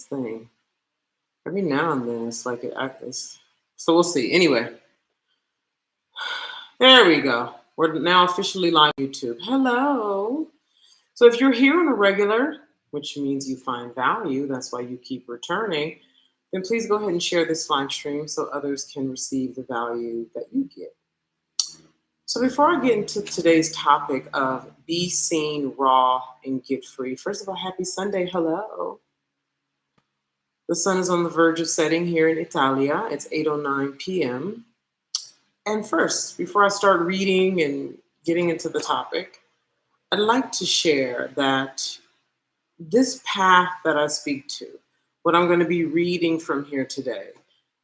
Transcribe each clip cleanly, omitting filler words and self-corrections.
thing. Every now and then it's like it acts. So we'll see. Anyway, there we go. We're now officially live on YouTube. Hello. So if you're here on a regular, which means you find value, that's why you keep returning, then please go ahead and share this live stream so others can receive the value that you get. So before I get into today's topic of be seen raw and get free, first of all, happy Sunday. Hello. The sun is on the verge of setting here in Italia. It's 8:09 p.m. And first, before I start reading and getting into the topic, I'd like to share that this path that I speak to, what I'm going to be reading from here today,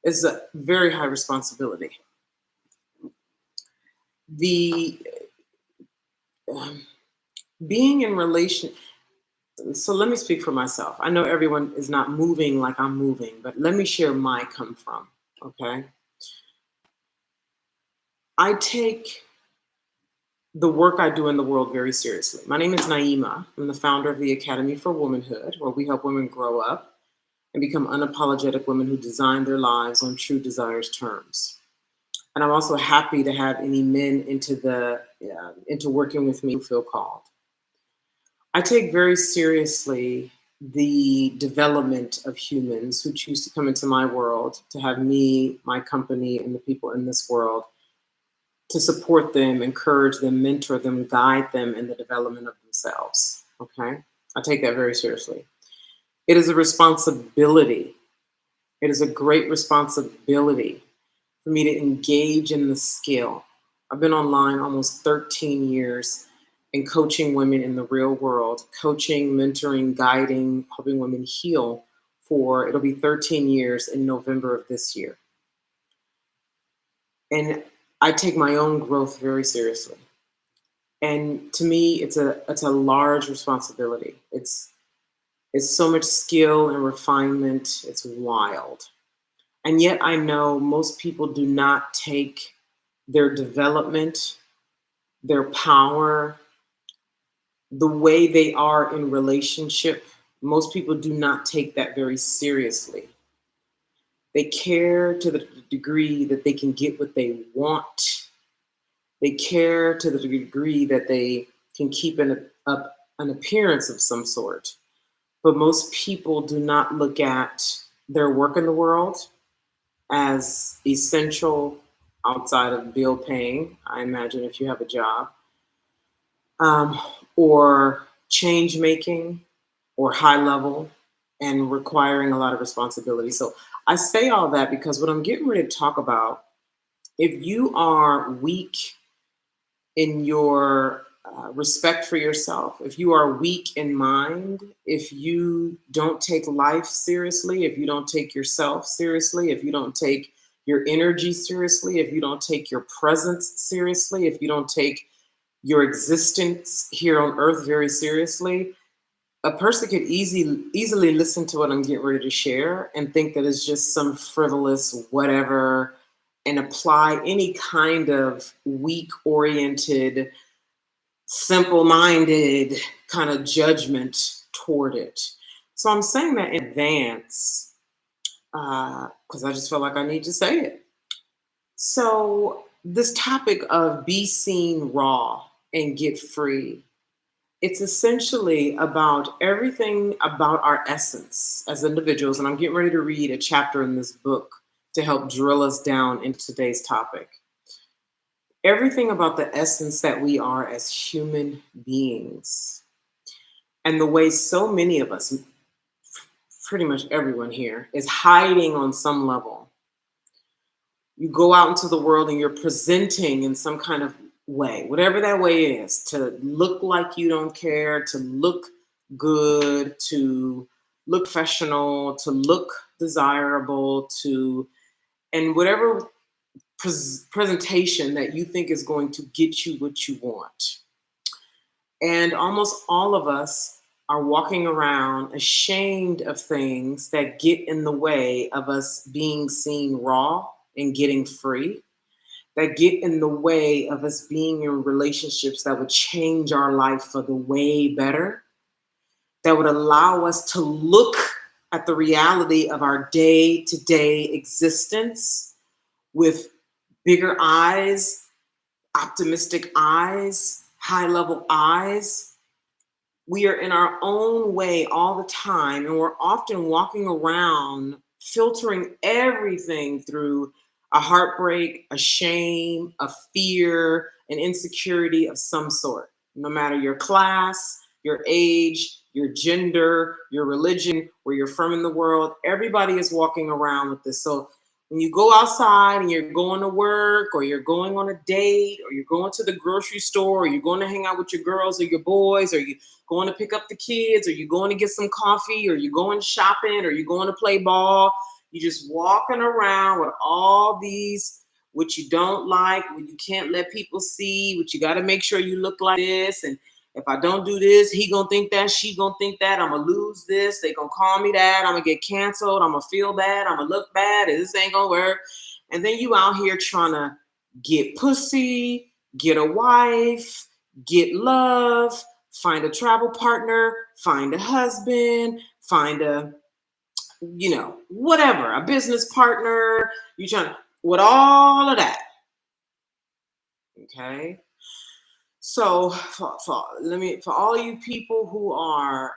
is a very high responsibility. The being in relation, so let me speak for myself. I know everyone is not moving like I'm moving, but let me share my come from, okay? I take the work I do in the world very seriously. My name is Naima. I'm the founder of the Academy for Womanhood, where we help women grow up and become unapologetic women who design their lives on true desires terms. And I'm also happy to have any men into working with me who feel called. I take very seriously the development of humans who choose to come into my world, to have me, my company, and the people in this world to support them, encourage them, mentor them, guide them in the development of themselves, okay? I take that very seriously. It is a responsibility. It is a great responsibility for me to engage in the skill. I've been online almost 13 years and coaching women in the real world, coaching, mentoring, guiding, helping women heal it'll be 13 years in November of this year. And I take my own growth very seriously. And to me, it's a large responsibility. It's so much skill and refinement. It's wild. And yet I know most people do not take their development, their power, the way they are in relationship. Most people do not take that very seriously. They care to the degree that they can get what they want. They care to the degree that they can keep an appearance of some sort. But most people do not look at their work in the world as essential outside of bill paying, I imagine, if you have a job, or change making, or high level, and requiring a lot of responsibility. So I say all that because what I'm getting ready to talk about, if you are weak in your respect for yourself, if you are weak in mind, if you don't take life seriously, if you don't take yourself seriously, if you don't take your energy seriously, if you don't take your presence seriously, if you don't take your existence here on earth very seriously, a person could easily listen to what I'm getting ready to share and think that it's just some frivolous whatever and apply any kind of weak-oriented, simple-minded kind of judgment toward it. So I'm saying that in advance because I just feel like I need to say it. So this topic of be seen raw and get free, it's essentially about everything about our essence as individuals. And I'm getting ready to read a chapter in this book to help drill us down into today's topic. Everything about the essence that we are as human beings. And the way so many of us, pretty much everyone here, is hiding on some level. You go out into the world and you're presenting in some kind of way, whatever that way is, to look like you don't care, to look good, to look professional, to look desirable, and whatever presentation that you think is going to get you what you want. And almost all of us are walking around ashamed of things that get in the way of us being seen raw and getting free, that get in the way of us being in relationships that would change our life for the way better, that would allow us to look at the reality of our day-to-day existence with bigger eyes, optimistic eyes, high-level eyes. We are in our own way all the time, and we're often walking around filtering everything through a heartbreak, a shame, a fear, an insecurity of some sort. No matter your class, your age, your gender, your religion, where you're from in the world, everybody is walking around with this. So when you go outside and you're going to work, or you're going on a date, or you're going to the grocery store, or you're going to hang out with your girls or your boys, or you going to pick up the kids, or you're going to get some coffee, or you're going shopping, or you're going to play ball, you're just walking around with all these, what you don't like, what you can't let people see, what you got to make sure you look like this. And if I don't do this, he gonna think that, she gonna think that, I'm gonna lose this, they gonna call me that, I'm gonna get canceled, I'm gonna feel bad, I'm gonna look bad, this ain't gonna work. And then you out here trying to get pussy, get a wife, get love, find a travel partner, find a husband, find a, whatever, a business partner. You trying to, with all of that. Okay. So for all you people who are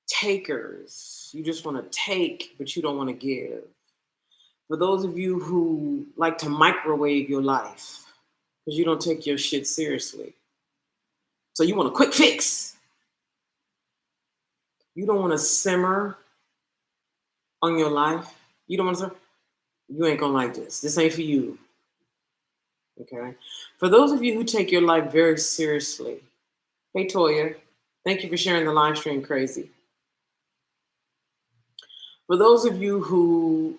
takers, you just want to take, but you don't want to give. For those of you who like to microwave your life, because you don't take your shit seriously. So you want a quick fix. You don't want to simmer on your life. You don't want to, you ain't gonna like this. This ain't for you. Okay. For those of you who take your life very seriously, hey Toya, thank you for sharing the live stream, crazy. For those of you who,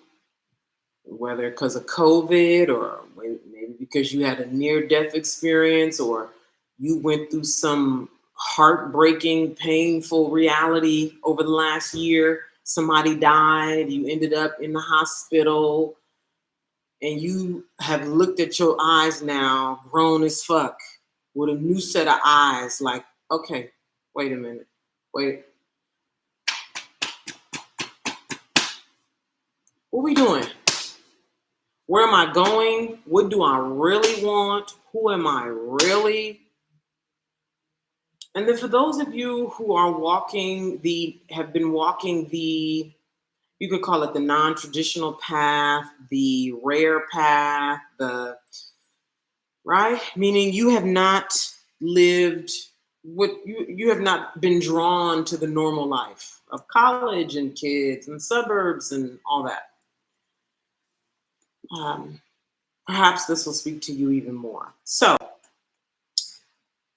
whether because of COVID, or maybe because you had a near-death experience, or you went through some heartbreaking, painful reality over the last year, somebody died, you ended up in the hospital, and you have looked at your eyes now, grown as fuck, with a new set of eyes, like, okay, wait a minute, wait. What we doing? Where am I going? What do I really want? Who am I really? And then for those of you who are have been walking the, you could call it the non-traditional path, the rare path, right? Meaning you have not lived what you have not been drawn to the normal life of college and kids and suburbs and all that. Perhaps this will speak to you even more. So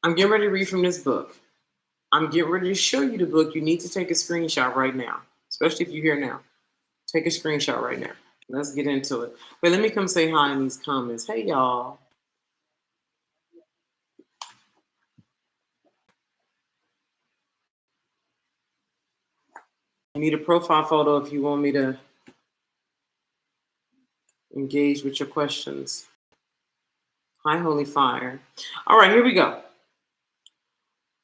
I'm getting ready to read from this book. I'm getting ready to show you the book. You need to take a screenshot right now, especially if you're here now. Take a screenshot right now. Let's get into it. But let me come say hi in these comments. Hey, y'all. I need a profile photo if you want me to engage with your questions. Hi, Holy Fire. All right, here we go.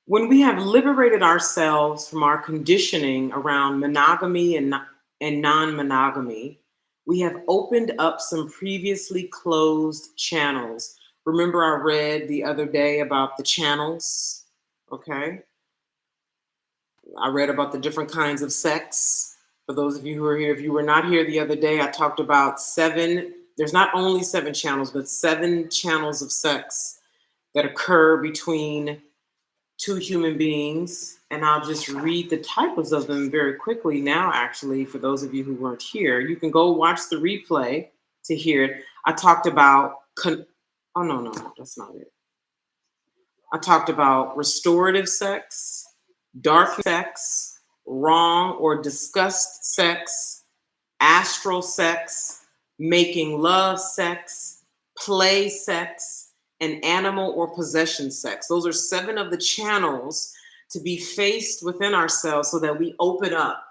When we have liberated ourselves from our conditioning around monogamy and non-monogamy, we have opened up some previously closed channels. Remember, I read the other day about the channels, okay? I read about the different kinds of sex. For those of you who are here, if you were not here the other day, I talked about there's not only 7 channels, but 7 channels of sex that occur between 2 human beings. And I'll just read the titles of them very quickly now, actually, for those of you who weren't here. You can go watch the replay to hear it. I talked about, oh, no, that's not it. I talked about restorative sex, dark sex, wrong or disgust sex, astral sex, making love sex, play sex, and animal or possession sex. Those are 7 of the channels to be faced within ourselves so that we open up.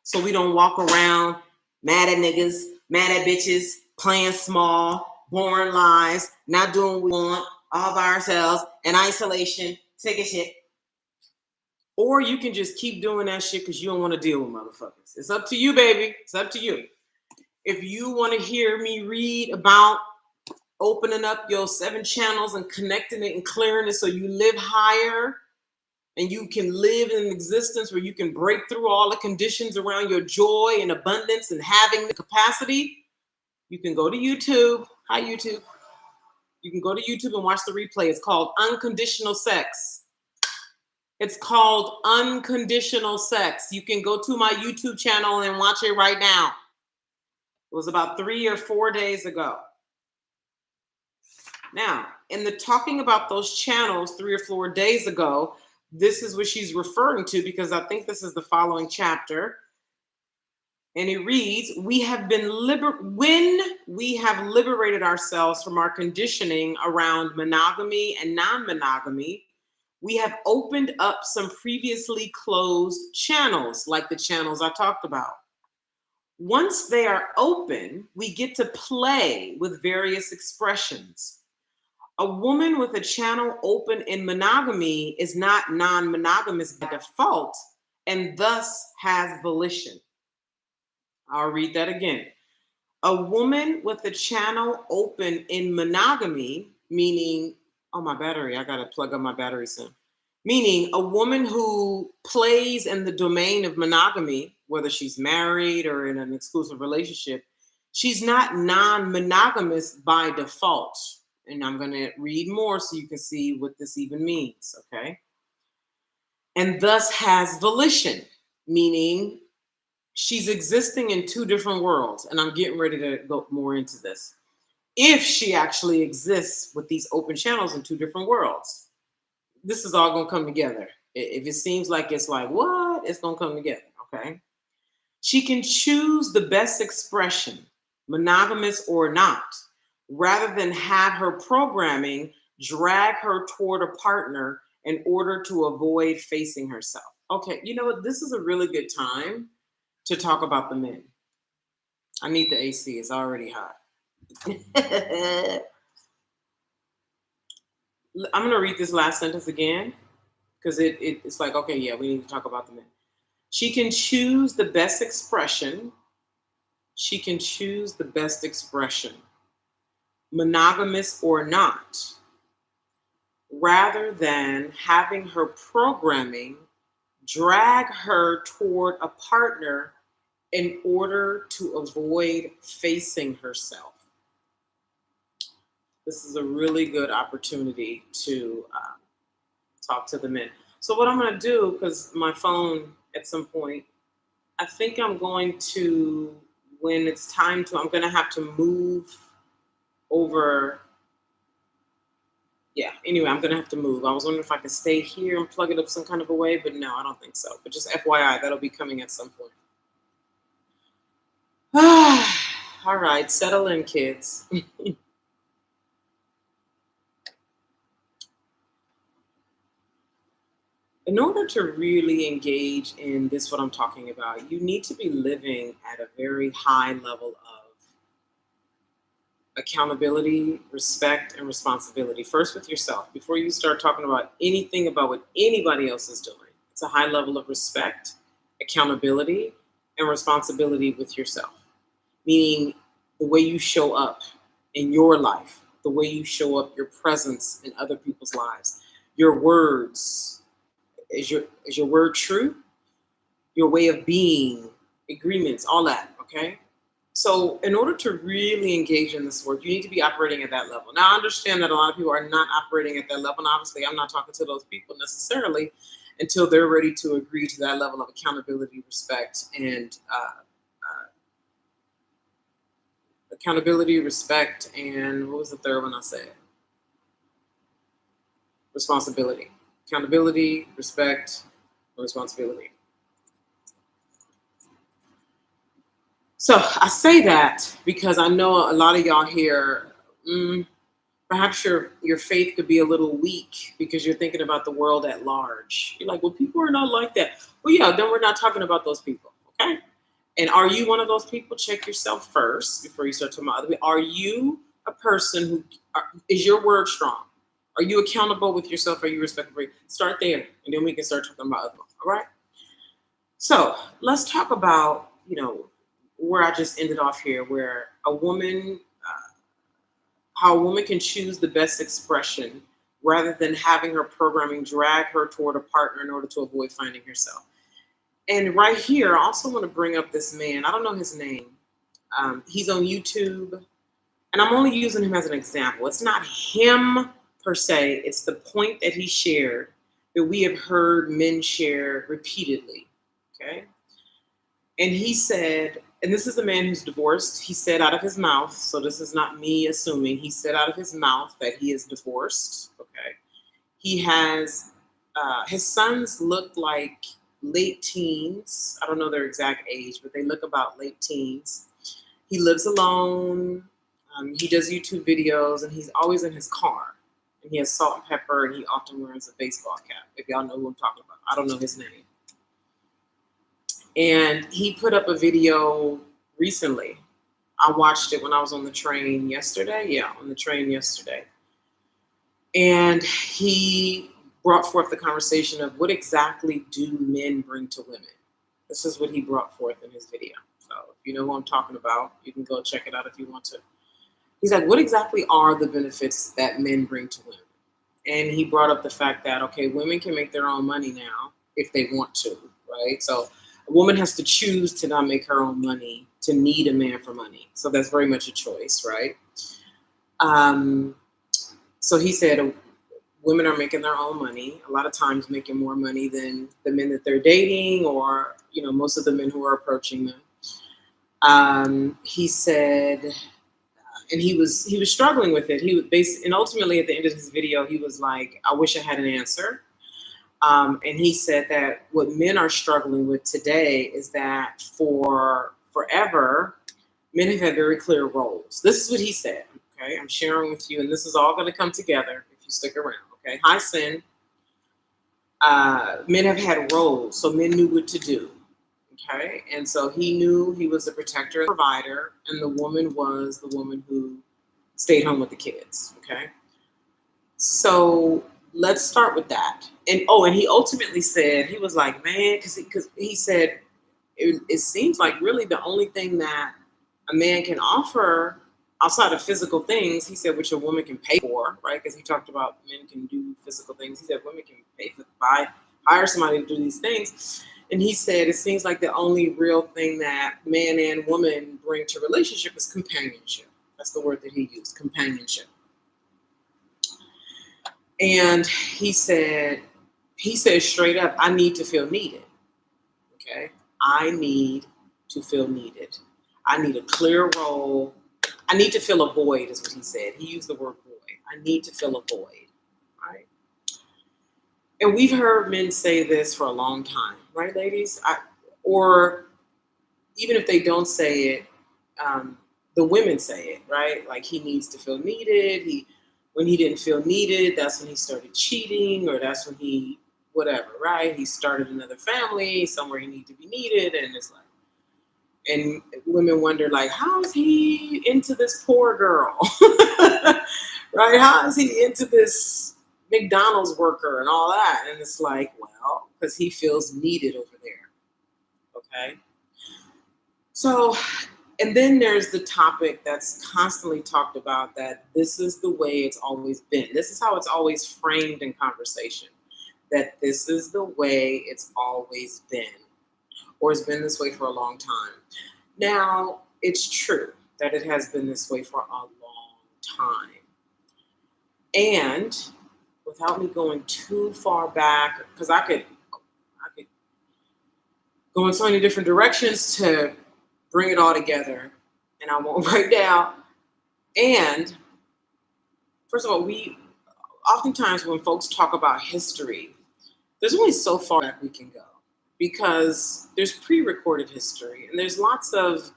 So we don't walk around mad at niggas, mad at bitches, playing small, boring lives, not doing what we want, all by ourselves, in isolation, taking shit. Or you can just keep doing that shit because you don't want to deal with motherfuckers. It's up to you, baby. It's up to you. If you want to hear me read about opening up your 7 channels and connecting it and clearing it so you live higher and you can live in an existence where you can break through all the conditions around your joy and abundance and having the capacity, you can go to YouTube. Hi, YouTube. You can go to YouTube and watch the replay. It's called Unconditional Sex. It's called Unconditional Sex. You can go to my YouTube channel and watch it right now. It was about 3 or 4 days ago. Now, in the talking about those channels 3 or 4 days ago, this is what she's referring to because I think this is the following chapter. And it reads, when we have liberated ourselves from our conditioning around monogamy and non-monogamy, we have opened up some previously closed channels, like the channels I talked about. Once they are open, we get to play with various expressions. A woman with a channel open in monogamy is not non-monogamous by default and thus has volition. I'll read that again. A woman with a channel open in monogamy, meaning, oh, my battery, I got to plug up my battery soon. Meaning a woman who plays in the domain of monogamy, whether she's married or in an exclusive relationship, she's not non-monogamous by default. And I'm going to read more so you can see what this even means, okay? And thus has volition, meaning she's existing in 2 different worlds. And I'm getting ready to go more into this. If she actually exists with these open channels in 2 different worlds, this is all going to come together. If it seems like it's like, what? It's going to come together, okay? She can choose the best expression, monogamous or not, rather than have her programming drag her toward a partner in order to avoid facing herself. Okay, you know what? This is a really good time to talk about the men. I need the AC. It's already hot. I'm going to read this last sentence again because it's like, okay, yeah, we need to talk about the men. She can choose the best expression. She can choose the best expression, monogamous or not, rather than having her programming drag her toward a partner in order to avoid facing herself. This is a really good opportunity to talk to the men. So what I'm going to do, because my phone at some point, I think I'm going to, when it's time to, I'm going to have to move over. Yeah, anyway, I'm going to have to move. I was wondering if I could stay here and plug it up some kind of a way, but no, I don't think so. But just FYI, that'll be coming at some point. All right, settle in, kids. In order to really engage in this, what I'm talking about, you need to be living at a very high level of accountability, respect, and responsibility. First with yourself, before you start talking about anything about what anybody else is doing. It's a high level of respect, accountability, and responsibility with yourself. Meaning the way you show up in your life, the way you show up, your presence in other people's lives, your words. Is your word true? Your way of being, agreements, all that, okay? So in order to really engage in this work, you need to be operating at that level. Now, I understand that a lot of people are not operating at that level, and obviously I'm not talking to those people necessarily until they're ready to agree to that level of accountability, respect, and accountability, respect, and what was the third one I said? Responsibility. Accountability, respect, and responsibility. So I say that because I know a lot of y'all here, perhaps your faith could be a little weak because you're thinking about the world at large. You're like, well, people are not like that. Well, yeah, then we're not talking about those people, okay? And are you one of those people? Check yourself first before you start talking about other people. Are you a person who, is your word strong? Are you accountable with yourself? Are you respectful? Start there, and then we can start talking about other. All right. So let's talk about, where I just ended off here, where how a woman can choose the best expression rather than having her programming drag her toward a partner in order to avoid finding herself. And right here, I also want to bring up this man. I don't know his name. He's on YouTube, and I'm only using him as an example. It's not him per se. It's the point that he shared that we have heard men share repeatedly. Okay. And he said, and this is a man who's divorced. He said out of his mouth, so this is not me assuming, he said out of his mouth that he is divorced. Okay. He has, his sons look like late teens. I don't know their exact age, but they look about late teens. He lives alone. He does YouTube videos, and he's always in his car. And he has salt and pepper, and he often wears a baseball cap. If y'all know who I'm talking about. I don't know his name. And he put up a video recently. I watched it when I was on the train yesterday. Yeah, on the train yesterday. And he brought forth the conversation of what exactly do men bring to women? This is what he brought forth in his video. So if you know who I'm talking about, you can go check it out if you want to. He's like, what exactly are the benefits that men bring to women? And he brought up the fact that, okay, women can make their own money now if they want to, right? So a woman has to choose to not make her own money, to need a man for money. So that's very much a choice, right? So he said women are making their own money, a lot of times making more money than the men that they're dating or, most of the men who are approaching them. He said, and he was struggling with it. He was and ultimately at the end of his video, he was like, I wish I had an answer. And he said that what men are struggling with today is that for forever, men have had very clear roles. This is what he said. Okay, I'm sharing with you, and this is all going to come together if you stick around. Okay, hi, Sin. Men have had roles, so men knew what to do. Okay, and so he knew he was the protector and provider, and the woman was the woman who stayed home with the kids. Okay, so let's start with that. And and he ultimately said, he was like, man, because he said it seems like really the only thing that a man can offer outside of physical things, he said, which a woman can pay for, right? Because he talked about men can do physical things. He said women can pay for hire somebody to do these things. And he said it seems like the only real thing that man and woman bring to relationship is companionship. That's the word that he used, companionship. And he said straight up, I need to feel needed. Okay. I need to feel needed. I need a clear role. I need to fill a void, is what he said. He used the word void. I need to fill a void. Right. And we've heard men say this for a long time, right, ladies? Or even if they don't say it, the women say it, right? Like he needs to feel needed. When he didn't feel needed, that's when he started cheating, or that's when he, whatever, right? He started another family somewhere he needed to be needed, and it's like, and women wonder, like, how is he into this poor girl, right? How is he into this McDonald's worker and all that? And it's like, well, because he feels needed over there, okay? So, and then there's the topic that's constantly talked about, that this is the way it's always been. This is how it's always framed in conversation, that this is the way it's always been, or it's been this way for a long time. Now, it's true that it has been this way for a long time. And without me going too far back, because I could go in so many different directions to bring it all together, and I won't right now. And first of all, we oftentimes when folks talk about history, there's only so far back we can go, because there's pre-recorded history, and there's lots of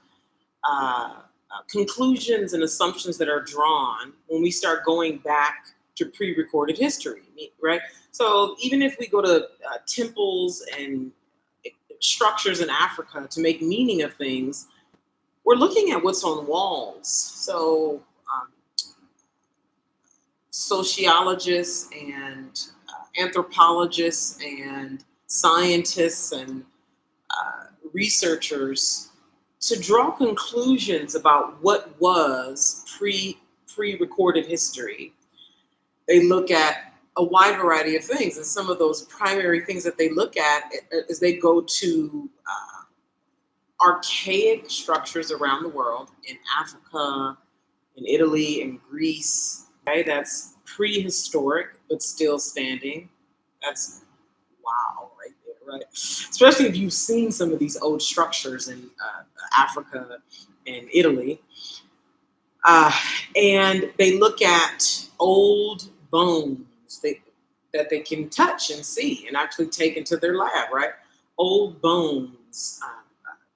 conclusions and assumptions that are drawn when we start going back to pre-recorded history, right? So even if we go to temples and structures in Africa to make meaning of things, we're looking at what's on walls. So sociologists and anthropologists and scientists and researchers to draw conclusions about what was pre-recorded history. They look at a wide variety of things, and some of those primary things that they look at is they go to archaic structures around the world, in Africa, in Italy, in Greece. Okay, that's prehistoric but still standing. That's wow, right there, right? Especially if you've seen some of these old structures in Africa and Italy. Uh, and they look at old bones that they can touch and see and actually take into their lab, right? Old bones.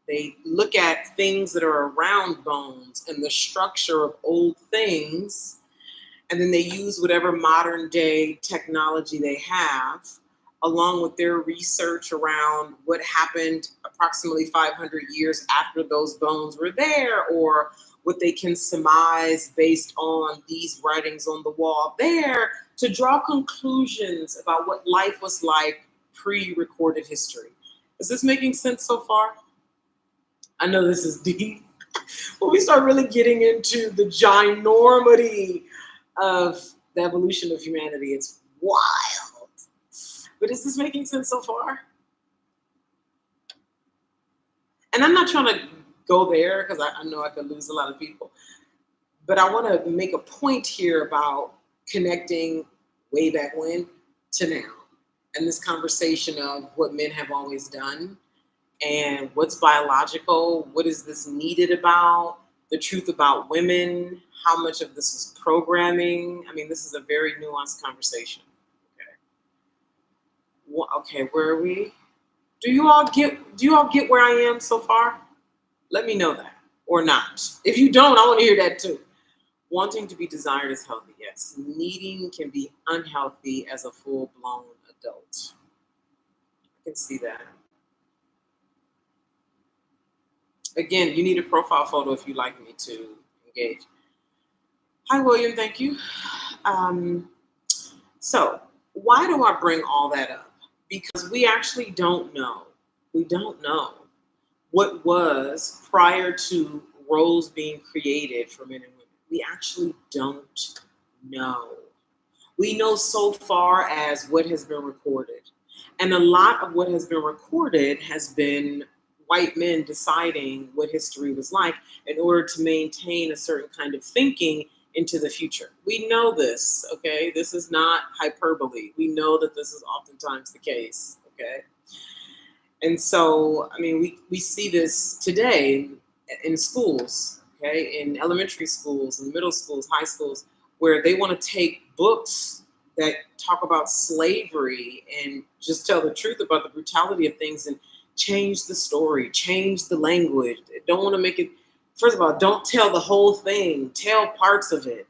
They look at things that are around bones and the structure of old things, and then they use whatever modern day technology they have, along with their research around what happened approximately 500 years after those bones were there, or what they can surmise based on these writings on the wall there, to draw conclusions about what life was like pre-recorded history. Is this making sense so far? I know this is deep. When we start really getting into the ginormity of the evolution of humanity, it's wild. But is this making sense so far? And I'm not trying to go there because I know I could lose a lot of people. But I want to make a point here about connecting way back when to now, and this conversation of what men have always done and what's biological, what is this needed about, the truth about women, how much of this is programming. I mean, this is a very nuanced conversation. Okay, where are we? Do you all get where I am so far? Let me know that, or not. If you don't, I want to hear that too. Wanting to be desired is healthy, yes. Needing can be unhealthy as a full-blown adult. I can see that. Again, you need a profile photo if you'd like me to engage. Hi, William. Thank you. So why do I bring all that up? Because we actually don't know. We don't know what was prior to roles being created for men and women. We actually don't know. We know so far as what has been recorded. And a lot of what has been recorded has been white men deciding what history was like in order to maintain a certain kind of thinking into the future. We know this, okay? This is not hyperbole. We know that this is oftentimes the case, okay? And so, I mean, we see this today in schools, okay? In elementary schools, in middle schools, high schools, where they want to take books that talk about slavery and just tell the truth about the brutality of things and change the story, change the language. They don't want to make it, first of all, don't tell the whole thing, tell parts of it.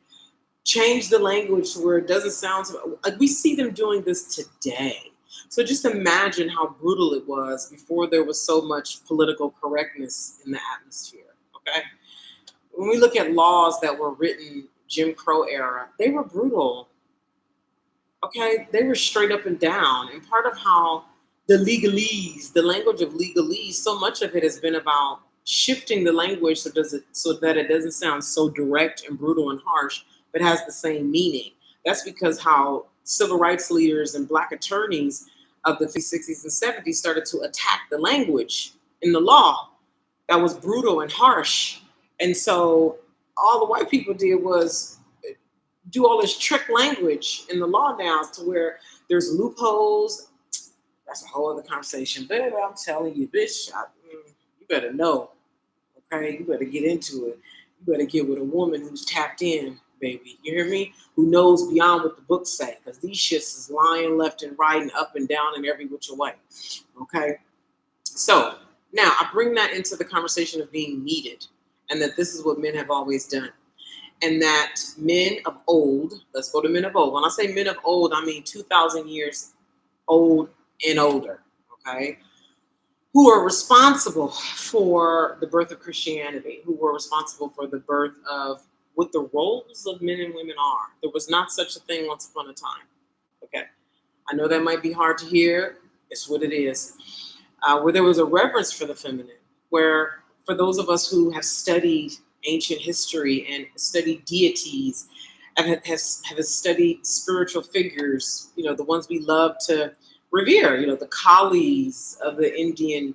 Change the language to where it doesn't sound so, like we see them doing this today. So just imagine how brutal it was before there was so much political correctness in the atmosphere, okay? When we look at laws that were written Jim Crow era, they were brutal, okay? They were straight up and down. And part of how the legalese, the language of legalese, so much of it has been about shifting the language so that it doesn't sound so direct and brutal and harsh, but has the same meaning. That's because how civil rights leaders and Black attorneys of the 50s, 60s, and 70s started to attack the language in the law that was brutal and harsh. And so all the white people did was do all this trick language in the law now to where there's loopholes. That's a whole other conversation. Baby, I'm telling you, bitch, you better know, okay? You better get into it. You better get with a woman who's tapped in, baby. You hear me? Who knows beyond what the books say, because these shits is lying left and right and up and down and every which way, okay? So now I bring that into the conversation of being needed, and that this is what men have always done. And that men of old, let's go to men of old. When I say men of old, I mean 2,000 years old and older, okay? Who are responsible for the birth of Christianity, who were responsible for the birth of what the roles of men and women are. There was not such a thing once upon a time. Okay. I know that might be hard to hear. It's what it is. Where there was a reverence for the feminine, where for those of us who have studied ancient history and studied deities, and have studied spiritual figures, the ones we love to revere, the Kalis of the Indian,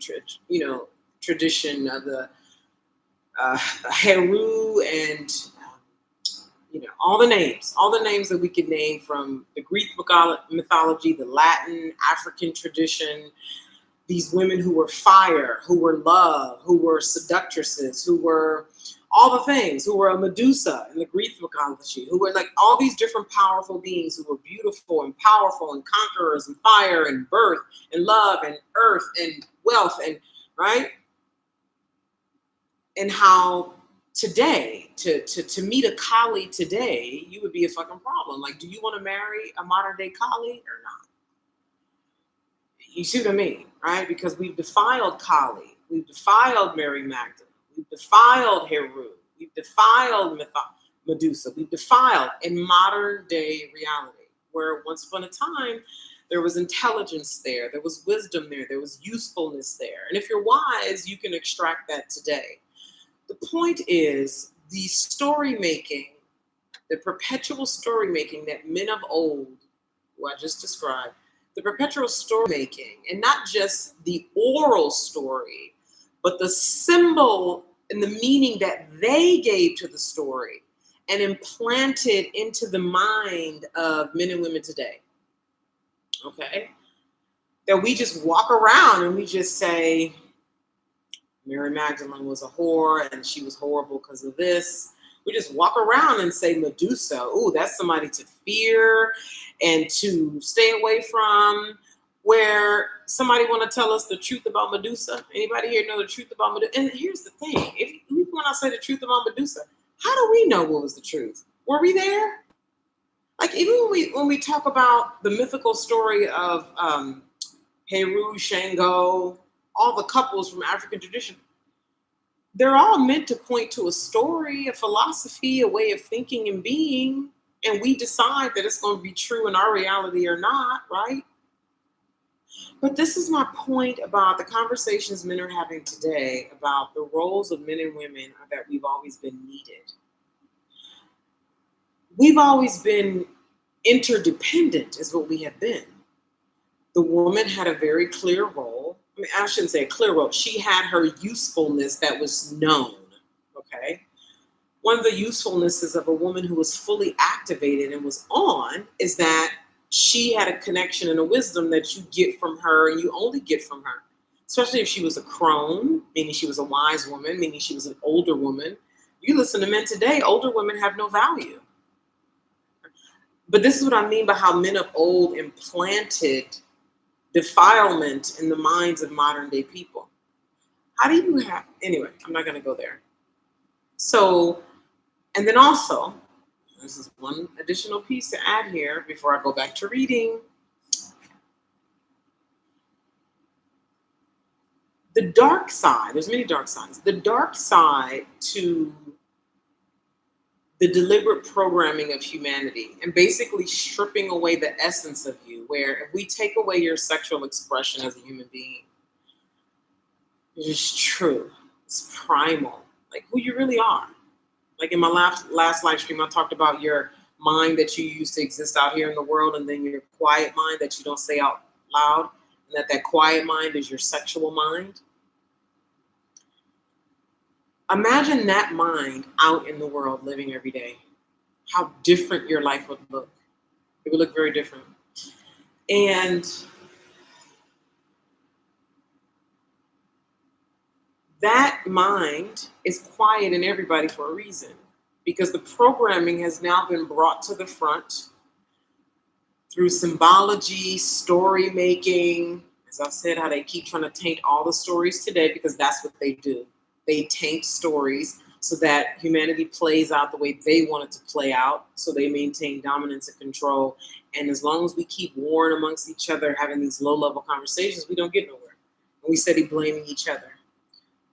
tradition of the Heru and all the names that we could name from the Greek mythology, the Latin, African tradition. These women who were fire, who were love, who were seductresses, who were all the things, who were a Medusa in the Greek mythology, who were like all these different powerful beings who were beautiful and powerful and conquerors and fire and birth and love and earth and wealth and right. And how today, to meet a Kali today, you would be a fucking problem. Like, do you want to marry a modern day Kali or not? You see what I mean, right? Because we've defiled Kali, we've defiled Mary Magdalene, we've defiled Heru, we've defiled Medusa, we've defiled in modern day reality, where once upon a time, there was intelligence there was wisdom there was usefulness there. And if you're wise, you can extract that today. The point is the story making, the perpetual story making that men of old, who I just described, the perpetual story making, and not just the oral story, but the symbol and the meaning that they gave to the story and implanted into the mind of men and women today. Okay? That we just walk around and we just say, Mary Magdalene was a whore and she was horrible because of this. We just walk around and say Medusa, ooh, that's somebody to fear and to stay away from. Where somebody want to tell us the truth about Medusa? Anybody here know the truth about Medusa? And here's the thing, if you want to say the truth about Medusa, how do we know what was the truth? Were we there? Like even when we talk about the mythical story of Heru, Shango, all the couples from African tradition, they're all meant to point to a story, a philosophy, a way of thinking and being, and we decide that it's going to be true in our reality or not, right? But this is my point about the conversations men are having today about the roles of men and women that we've always been needed. We've always been interdependent is what we have been. The woman had a very clear role. I mean, I shouldn't say a clear role. She had her usefulness that was known, okay? One of the usefulnesses of a woman who was fully activated and was on is that she had a connection and a wisdom that you get from her and you only get from her. Especially if she was a crone, meaning she was a wise woman, meaning she was an older woman. You listen to men today, older women have no value. But this is what I mean by how men of old implanted defilement in the minds of modern day people. How do you have, anyway, I'm not going to go there. So, and then also, this is one additional piece to add here before I go back to reading. The dark side, there's many dark sides. The dark side to the deliberate programming of humanity and basically stripping away the essence of you, where if we take away your sexual expression as a human being, it's true, it's primal, like who you really are. Like in my last live stream, I talked about your mind that you use to exist out here in the world, and then your quiet mind that you don't say out loud, and that quiet mind is your sexual mind. Imagine that mind out in the world living every day. How different your life would look. It would look very different. And that mind is quiet in everybody for a reason, because the programming has now been brought to the front through symbology, story making. As I've said, how they keep trying to taint all the stories today, because that's what they do. They taint stories so that humanity plays out the way they want it to play out, so they maintain dominance and control. And as long as we keep warring amongst each other, having these low-level conversations, we don't get nowhere. And we steady blaming each other.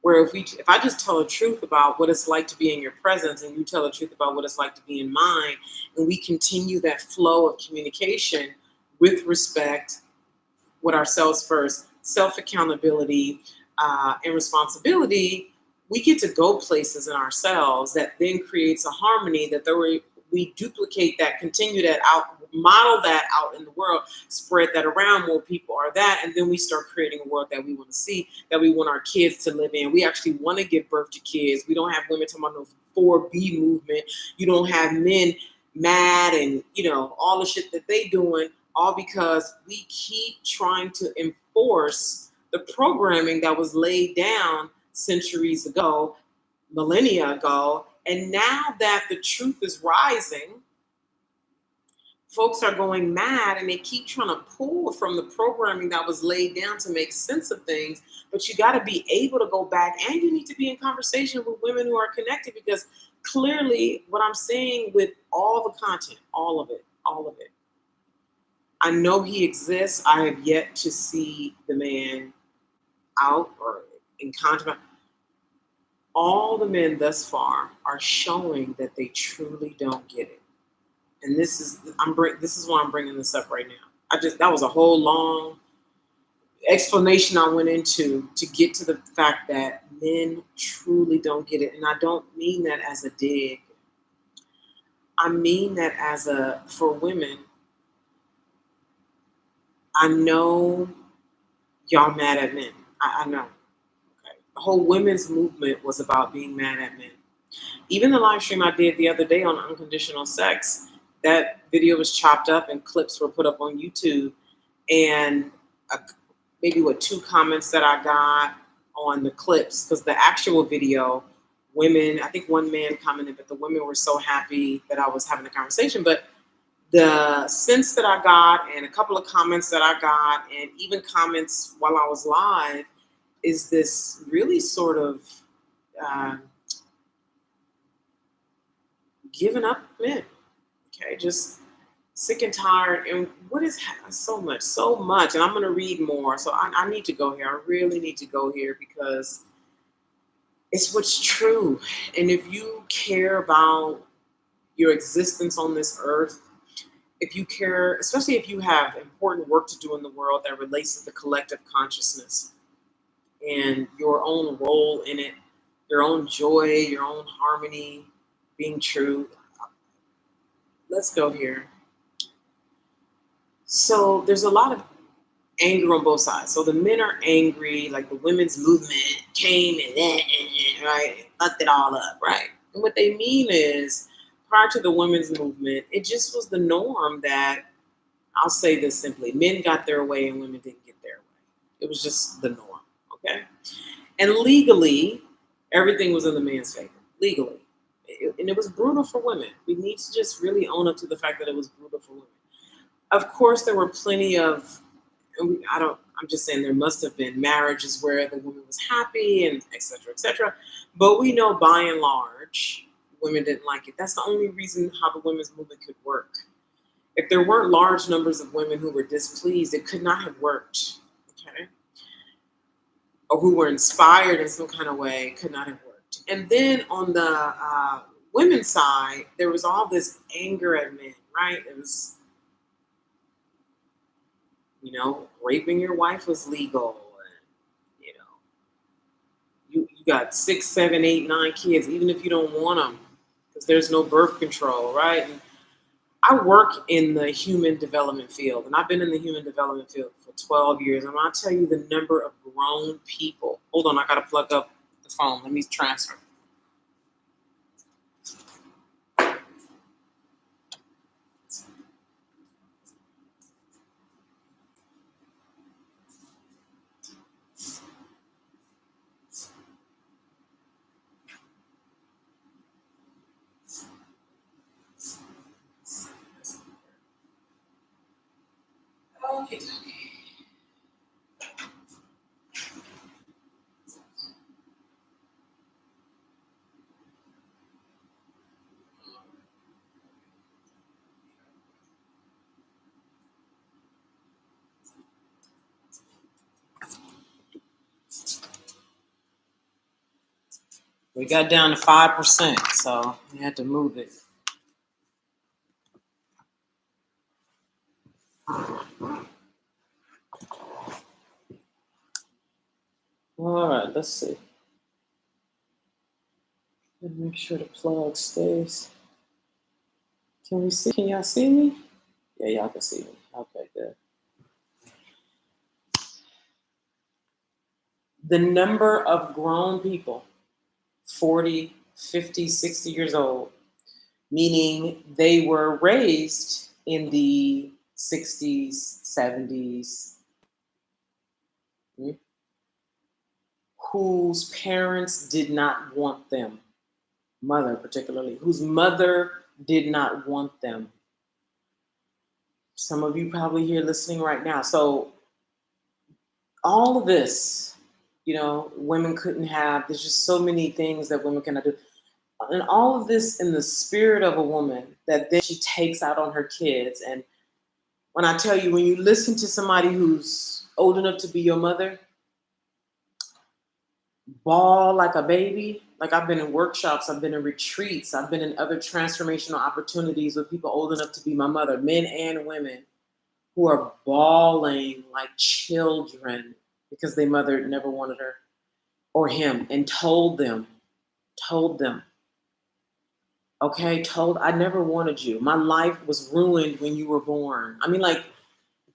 Where if I just tell the truth about what it's like to be in your presence, and you tell the truth about what it's like to be in mine, and we continue that flow of communication with respect, with ourselves first, self accountability, and responsibility, we get to go places in ourselves that then creates a harmony that we duplicate that, continue that out, model that out in the world, spread that around, more people are that, and then we start creating a world that we want to see, that we want our kids to live in. We actually want to give birth to kids. We don't have women talking about no 4B movement. You don't have men mad and all the shit that they doing, all because we keep trying to enforce the programming that was laid down centuries ago, millennia ago. And now that the truth is rising, folks are going mad and they keep trying to pull from the programming that was laid down to make sense of things. But you got to be able to go back, and you need to be in conversation with women who are connected, because clearly what I'm saying with all the content, all of it, I know he exists. I have yet to see the man out or in contact. All the men thus far are showing that they truly don't get it. And this is why I'm bringing this up right now. That was a whole long explanation I went into to get to the fact that men truly don't get it. And I don't mean that as a dig. I mean that for women, I know y'all mad at men. I know. Okay. The whole women's movement was about being mad at men. Even the live stream I did the other day on unconditional sex, that video was chopped up and clips were put up on YouTube. And maybe 2 comments that I got on the clips, because the actual video, women, I think one man commented, but the women were so happy that I was having a conversation. But the sense that I got, and a couple of comments that I got, and even comments while I was live, is this really sort of giving up men. Okay, just sick and tired. And what is so much, and I'm going to read more. So I need to go here. I really need to go here, because it's what's true. And if you care about your existence on this earth, if you care, especially if you have important work to do in the world that relates to the collective consciousness and your own role in it, your own joy, your own harmony, being true. Let's go here. So there's a lot of anger on both sides. So the men are angry, like the women's movement came and right, fucked it all up, right? And what they mean is, prior to the women's movement, it just was the norm that, I'll say this simply, men got their way and women didn't get their way. It was just the norm, okay? And legally, everything was in the man's favor, legally. And it was brutal for women. We need to just really own up to the fact that it was brutal for women. Of course, there were plenty of, I'm just saying there must have been marriages where the woman was happy and et cetera, et cetera. But we know by and large, women didn't like it. That's the only reason how the women's movement could work. If there weren't large numbers of women who were displeased, it could not have worked, okay? Or who were inspired in some kind of way, it could not have worked. And then on the women's side, there was all this anger at men, right? It was, raping your wife was legal. And, you got 6, 7, 8, 9 kids, even if you don't want them, because there's no birth control, right? And I work in the human development field, and I've been in the human development field for 12 years. And I'll tell you the number of grown people. Hold on, I got to plug up the phone. Let me transfer. Okay. We got down to 5%, so we had to move it. All right, let's see. Let me make sure the plug stays. Can we see? Can y'all see me? Yeah, y'all can see me. Okay, good. The number of grown people, 40, 50, 60 years old, meaning they were raised in the 60s, 70s, whose parents did not want them, mother particularly, whose mother did not want them. Some of you probably here listening right now. So all of this, women couldn't have, there's just so many things that women cannot do. And all of this in the spirit of a woman that then she takes out on her kids. And when I tell you, when you listen to somebody who's old enough to be your mother, bawl like a baby. Like, I've been in workshops, I've been in retreats, I've been in other transformational opportunities with people old enough to be my mother, men and women, who are bawling like children because their mother never wanted her or him and told them, okay, I never wanted you. My life was ruined when you were born. I mean, like,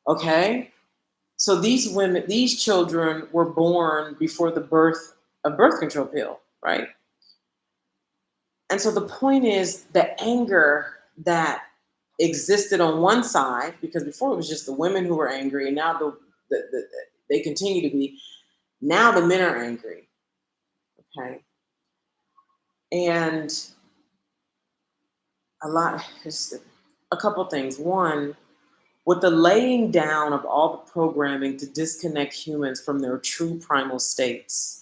okay. So these women, these children were born before the birth of birth control pill, right? And so the point is the anger that existed on one side, because before it was just the women who were angry, and now they continue to be. Now the men are angry, okay? And a couple things. One, with the laying down of all the programming to disconnect humans from their true primal states,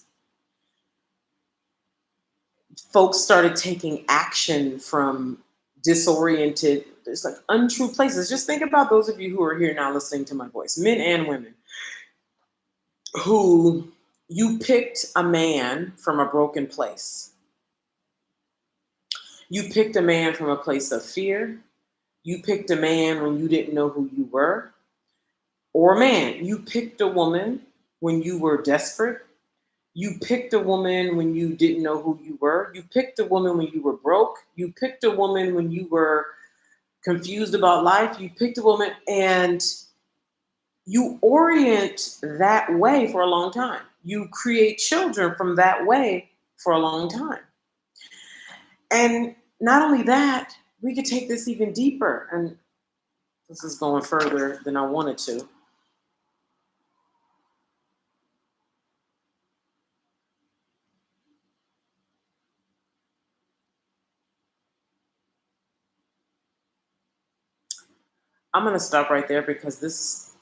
folks started taking action from disoriented, there's like untrue places. Just think about those of you who are here now listening to my voice, men and women, who you picked a man from a broken place. You picked a man from a place of fear. You picked a man when you didn't know who you were. Or man, you picked a woman when you were desperate. You picked a woman when you didn't know who you were. You picked a woman when you were broke. You picked a woman when you were confused about life. You picked a woman and you orient that way for a long time. You create children from that way for a long time. And not only that, we could take this even deeper. And this is going further than I wanted to. I'm going to stop right there because there's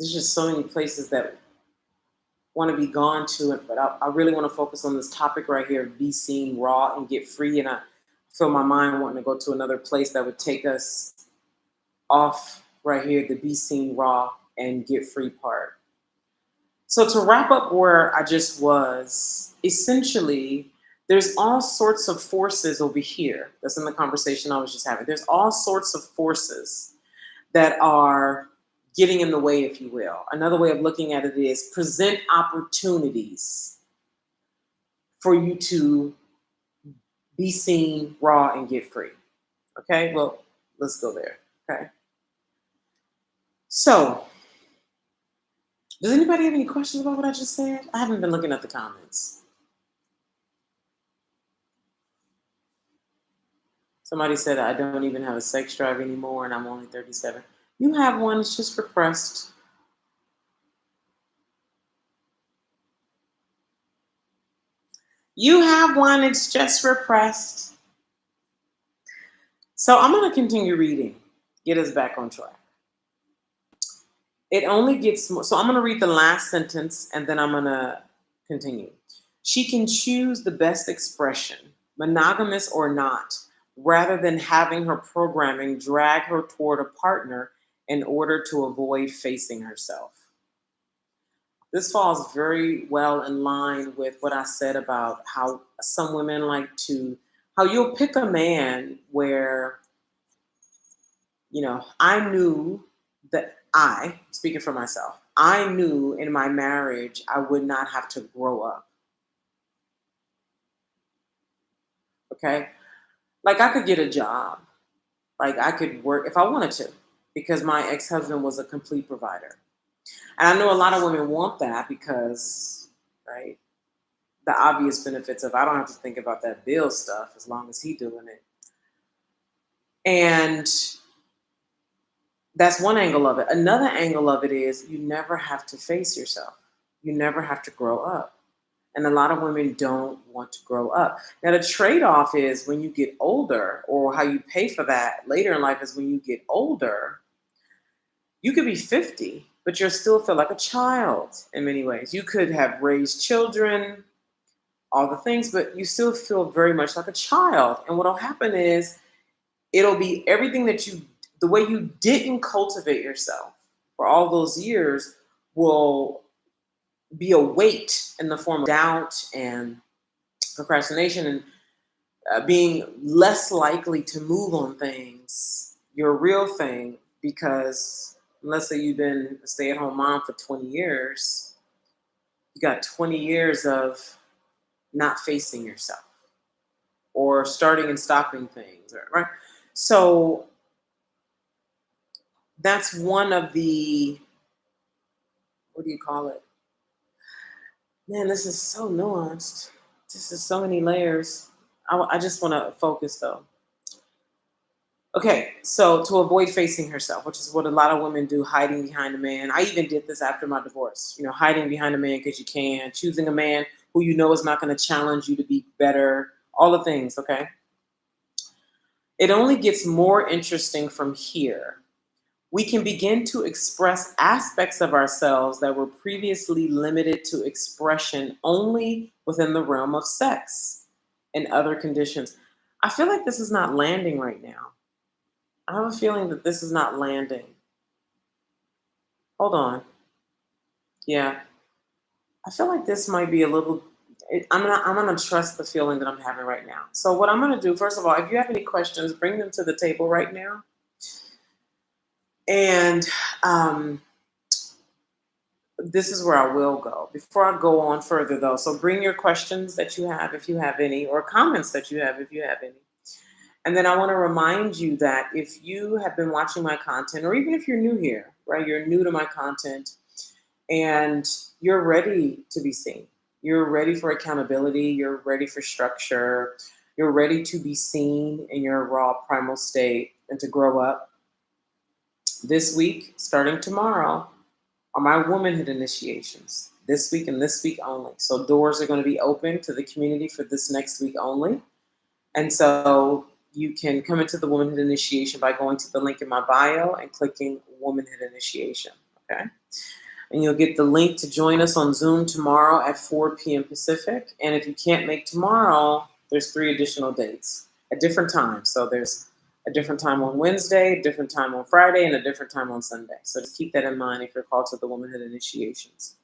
just so many places that want to be gone to, but I really want to focus on this topic right here, be seen raw and get free. And I feel my mind wanting to go to another place that would take us off right here, the be seen raw and get free part. So to wrap up where I just was, essentially, there's all sorts of forces over here. That's in the conversation I was just having. There's all sorts of forces that are getting in the way, if you will. Another way of looking at it is present opportunities for you to be seen raw and get free. Okay, well, let's go there. Okay. So, does anybody have any questions about what I just said? I haven't been looking at the comments. Somebody said I don't even have a sex drive anymore and I'm only 37. You have one, it's just repressed. You have one, it's just repressed. So I'm going to continue reading, get us back on track. It only gets more. So I'm going to read the last sentence and then I'm going to continue. She can choose the best expression, monogamous or not, rather than having her programming drag her toward a partner in order to avoid facing herself. This falls very well in line with what I said about how some women like to, how you'll pick a man where, I knew that speaking for myself, I knew in my marriage I would not have to grow up. Okay. Like I could get a job, like I could work if I wanted to, because my ex husband was a complete provider. And I know a lot of women want that because, right, the obvious benefits of I don't have to think about that bill stuff as long as he's doing it. And that's one angle of it. Another angle of it is you never have to face yourself. You never have to grow up. And a lot of women don't want to grow up. Now, the trade off is when you get older, or how you pay for that later in life is when you get older, you could be 50, but you'll still feel like a child in many ways. You could have raised children, all the things, but you still feel very much like a child. And what'll happen is it'll be everything the way you didn't cultivate yourself for all those years will be a weight in the form of doubt and procrastination and being less likely to move on things, your real thing, because let's say you've been a stay-at-home mom for 20 years, you got 20 years of not facing yourself or starting and stopping things, right? So that's one of the, what do you call it? Man, this is so nuanced. This is so many layers. I just want to focus though. Okay, so to avoid facing herself, which is what a lot of women do, hiding behind a man. I even did this after my divorce, hiding behind a man because you can, choosing a man who you know is not going to challenge you to be better, all the things, okay? It only gets more interesting from here. We can begin to express aspects of ourselves that were previously limited to expression only within the realm of sex and other conditions. I feel like this is not landing right now. I have a feeling that this is not landing. Hold on. Yeah. I feel like this might be a little. I'm gonna trust the feeling that I'm having right now. So what I'm gonna do, first of all, if you have any questions, bring them to the table right now. And this is where I will go. Before I go on further, though, so bring your questions that you have, if you have any, or comments that you have, if you have any. And then I want to remind you that if you have been watching my content, or even if you're new here, right, you're new to my content and you're ready to be seen, you're ready for accountability, you're ready for structure, you're ready to be seen in your raw primal state and to grow up, this week, starting tomorrow, are my womanhood initiations. This week and this week only. So doors are going to be open to the community for this next week only. And so you can come into the womanhood initiation by going to the link in my bio and clicking womanhood initiation. Okay. And you'll get the link to join us on Zoom tomorrow at 4 p.m. Pacific. And if you can't make tomorrow, there's 3 additional dates at different times. So there's a different time on Wednesday, a different time on Friday, and a different time on Sunday. So just keep that in mind if you're called to the womanhood initiations.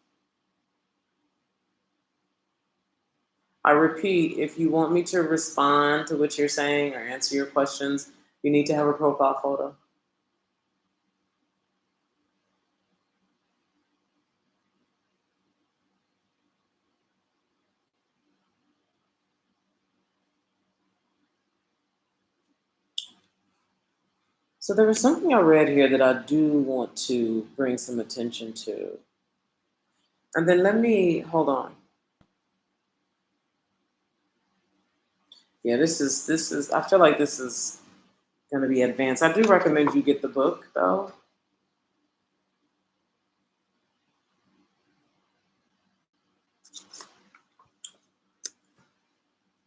I repeat, if you want me to respond to what you're saying or answer your questions, you need to have a profile photo. So there was something I read here that I do want to bring some attention to. And then hold on. Yeah, this is, I feel like this is going to be advanced. I do recommend you get the book though.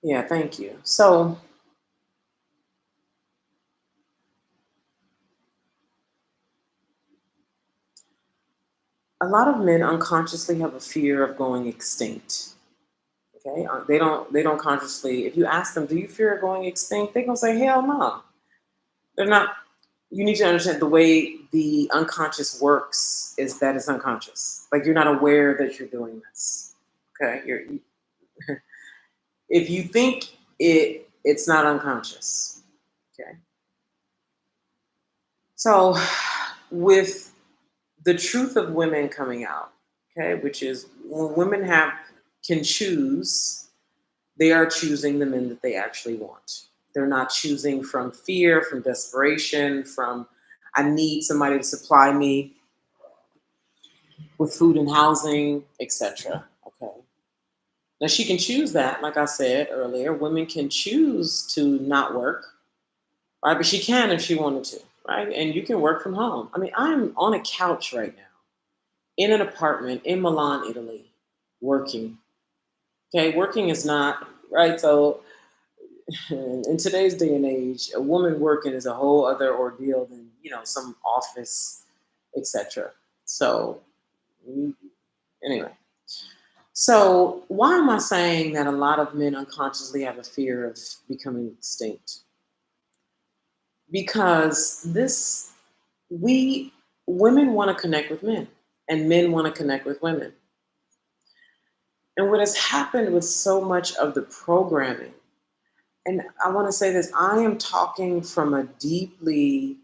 Yeah, thank you. So a lot of men unconsciously have a fear of going extinct. Okay, they don't consciously. If you ask them, "Do you fear going extinct?" They're gonna say, "Hell no." They're not. you need to understand the way the unconscious works is that it's unconscious. Like you're not aware that you're doing this. Okay, if you think it's not unconscious. Okay, so with the truth of women coming out, okay, which is when women can choose, they are choosing the men that they actually want. They're not choosing from fear, from desperation, from I need somebody to supply me with food and housing, etc. Okay. Now she can choose that, like I said earlier. Women can choose to not work, right? But she can if she wanted to, right? And you can work from home. I mean, I'm on a couch right now in an apartment in Milan, Italy, working. Okay, working is not right. So in today's day and age, a woman working is a whole other ordeal than some office, etc. So anyway, so why am I saying that a lot of men unconsciously have a fear of becoming extinct? Because we women want to connect with men, and men want to connect with women. And what has happened with so much of the programming, and I want to say this, I am talking from a deeply,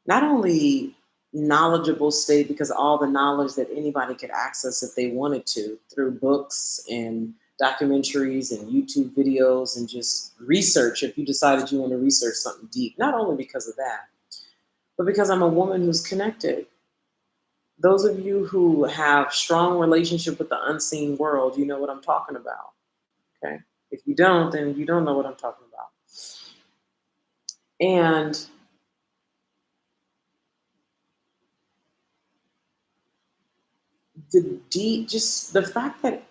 not only knowledgeable state, because all the knowledge that anybody could access if they wanted to through books and documentaries and YouTube videos and just research if you decided you want to research something deep, not only because of that, but because I'm a woman who's connected. Those of you who have strong relationship with the unseen world, you know what I'm talking about. Okay. If you don't, then you don't know what I'm talking about. And just the fact that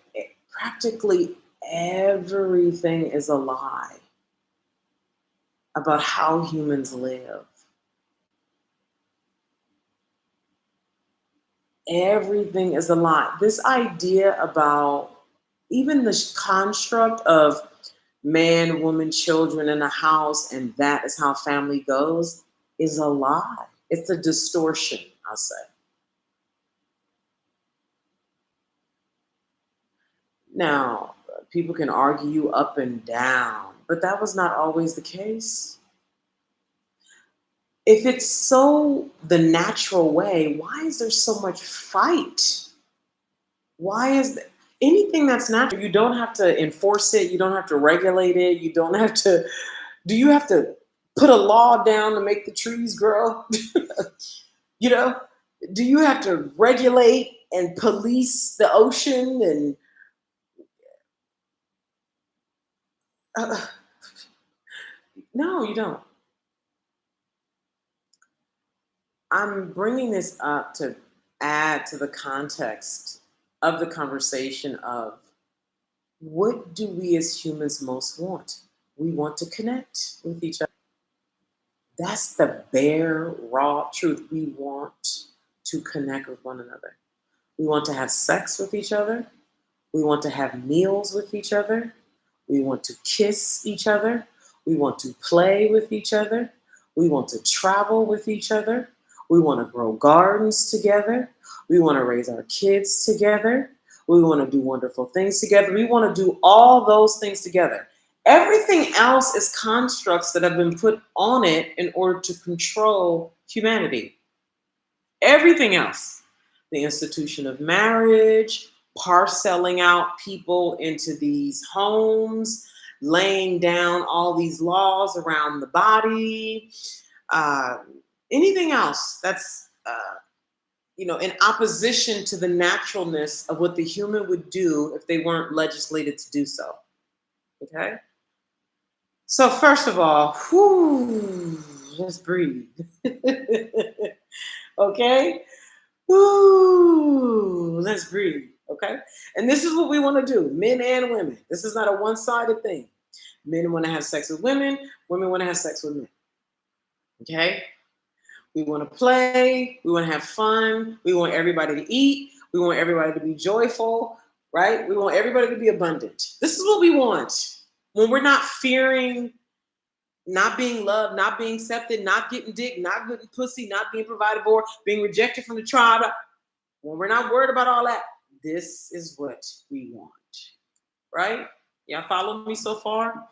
practically everything is a lie about how humans live. Everything is a lie. This idea about even the construct of man, woman, children in a house, and that is how family goes, is a lie. It's a distortion, I'll say. Now, people can argue up and down, but that was not always the case. If it's so the natural way, why is there so much fight? Why is anything that's natural? You don't have to enforce it. You don't have to regulate it. You don't have to. Do you have to put a law down to make the trees grow? you know, do you have to regulate and police the ocean? And uh, no, you don't. I'm bringing this up to add to the context of the conversation of what do we as humans most want? We want to connect with each other. That's the bare, raw truth. We want to connect with one another. We want to have sex with each other. We want to have meals with each other. We want to kiss each other. We want to play with each other. We want to travel with each other. We want to grow gardens together. We want to raise our kids together. We want to do wonderful things together. We want to do all those things together. Everything else is constructs that have been put on it in order to control humanity. Everything else, the institution of marriage, parceling out people into these homes, laying down all these laws around the body, uh, anything else that's in opposition to the naturalness of what the human would do if they weren't legislated to do so. Okay. So first of all, let's breathe. Okay. Let's breathe. Okay. And this is what we want to do, men and women. This is not a one-sided thing. Men want to have sex with women. Women want to have sex with men. Okay. We want to play. We want to have fun. We want everybody to eat. We want everybody to be joyful, right? We want everybody to be abundant. This is what we want. When we're not fearing not being loved, not being accepted, not getting dick, not getting pussy, not being provided for, being rejected from the tribe. When we're not worried about all that, this is what we want, right? Y'all follow me so far?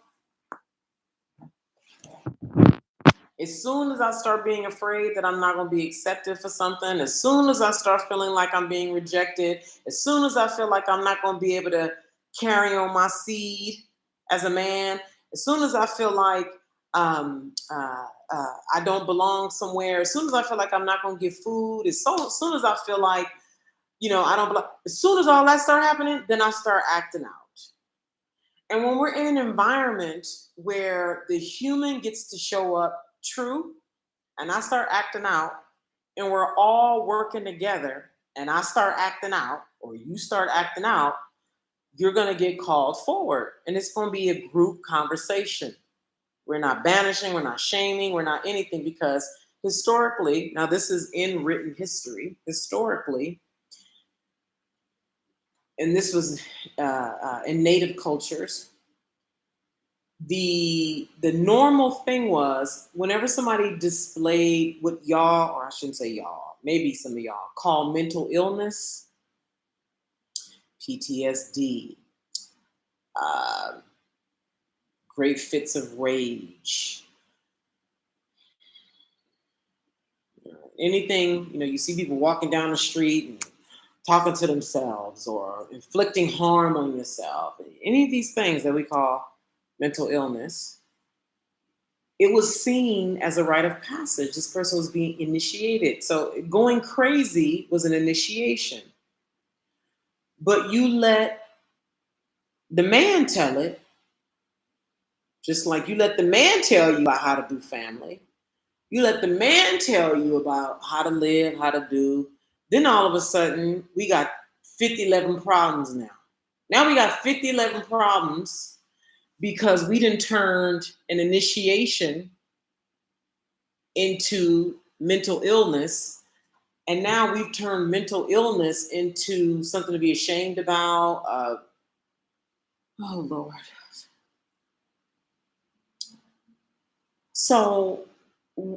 As soon as I start being afraid that I'm not going to be accepted for something, as soon as I start feeling like I'm being rejected, as soon as I feel like I'm not going to be able to carry on my seed as a man, as soon as I feel like I don't belong somewhere, as soon as I feel like I'm not going to get food, as soon as I feel like, I don't belong, as soon as all that start happening, then I start acting out. And when we're in an environment where the human gets to show up true, and I start acting out, and we're all working together, and I start acting out, or you start acting out, you're going to get called forward. And it's going to be a group conversation. We're not banishing, we're not shaming, we're not anything, because historically, now this is in written history, historically, and this was in native cultures, the normal thing was whenever somebody displayed what y'all, or I shouldn't say y'all, maybe some of y'all call mental illness, PTSD, great fits of rage, anything, you see people walking down the street and talking to themselves or inflicting harm on yourself, any of these things that we call mental illness, it was seen as a rite of passage. This person was being initiated. So going crazy was an initiation. But you let the man tell it, just like you let the man tell you about how to do family. You let the man tell you about how to live, how to do. Then all of a sudden, we got 50-11 problems now. Now we got 50-11 problems because we done turned an initiation into mental illness. And now we've turned mental illness into something to be ashamed about. Oh, Lord. So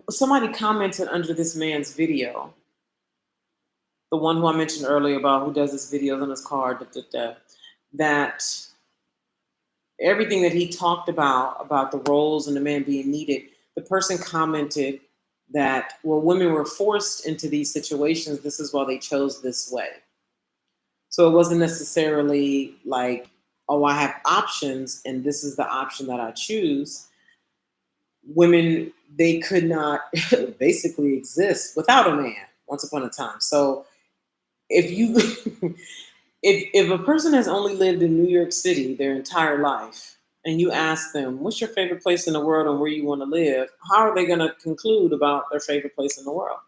somebody commented under this man's video, the one who I mentioned earlier about who does his videos on his car, that everything that he talked about the roles and the man being needed, the person commented that, well, women were forced into these situations. This is why they chose this way. So it wasn't necessarily like, oh, I have options and this is the option that I choose. Women, they could not basically exist without a man once upon a time. So if you, if a person has only lived in New York City their entire life, and you ask them, what's your favorite place in the world and where you want to live, how are they going to conclude about their favorite place in the world?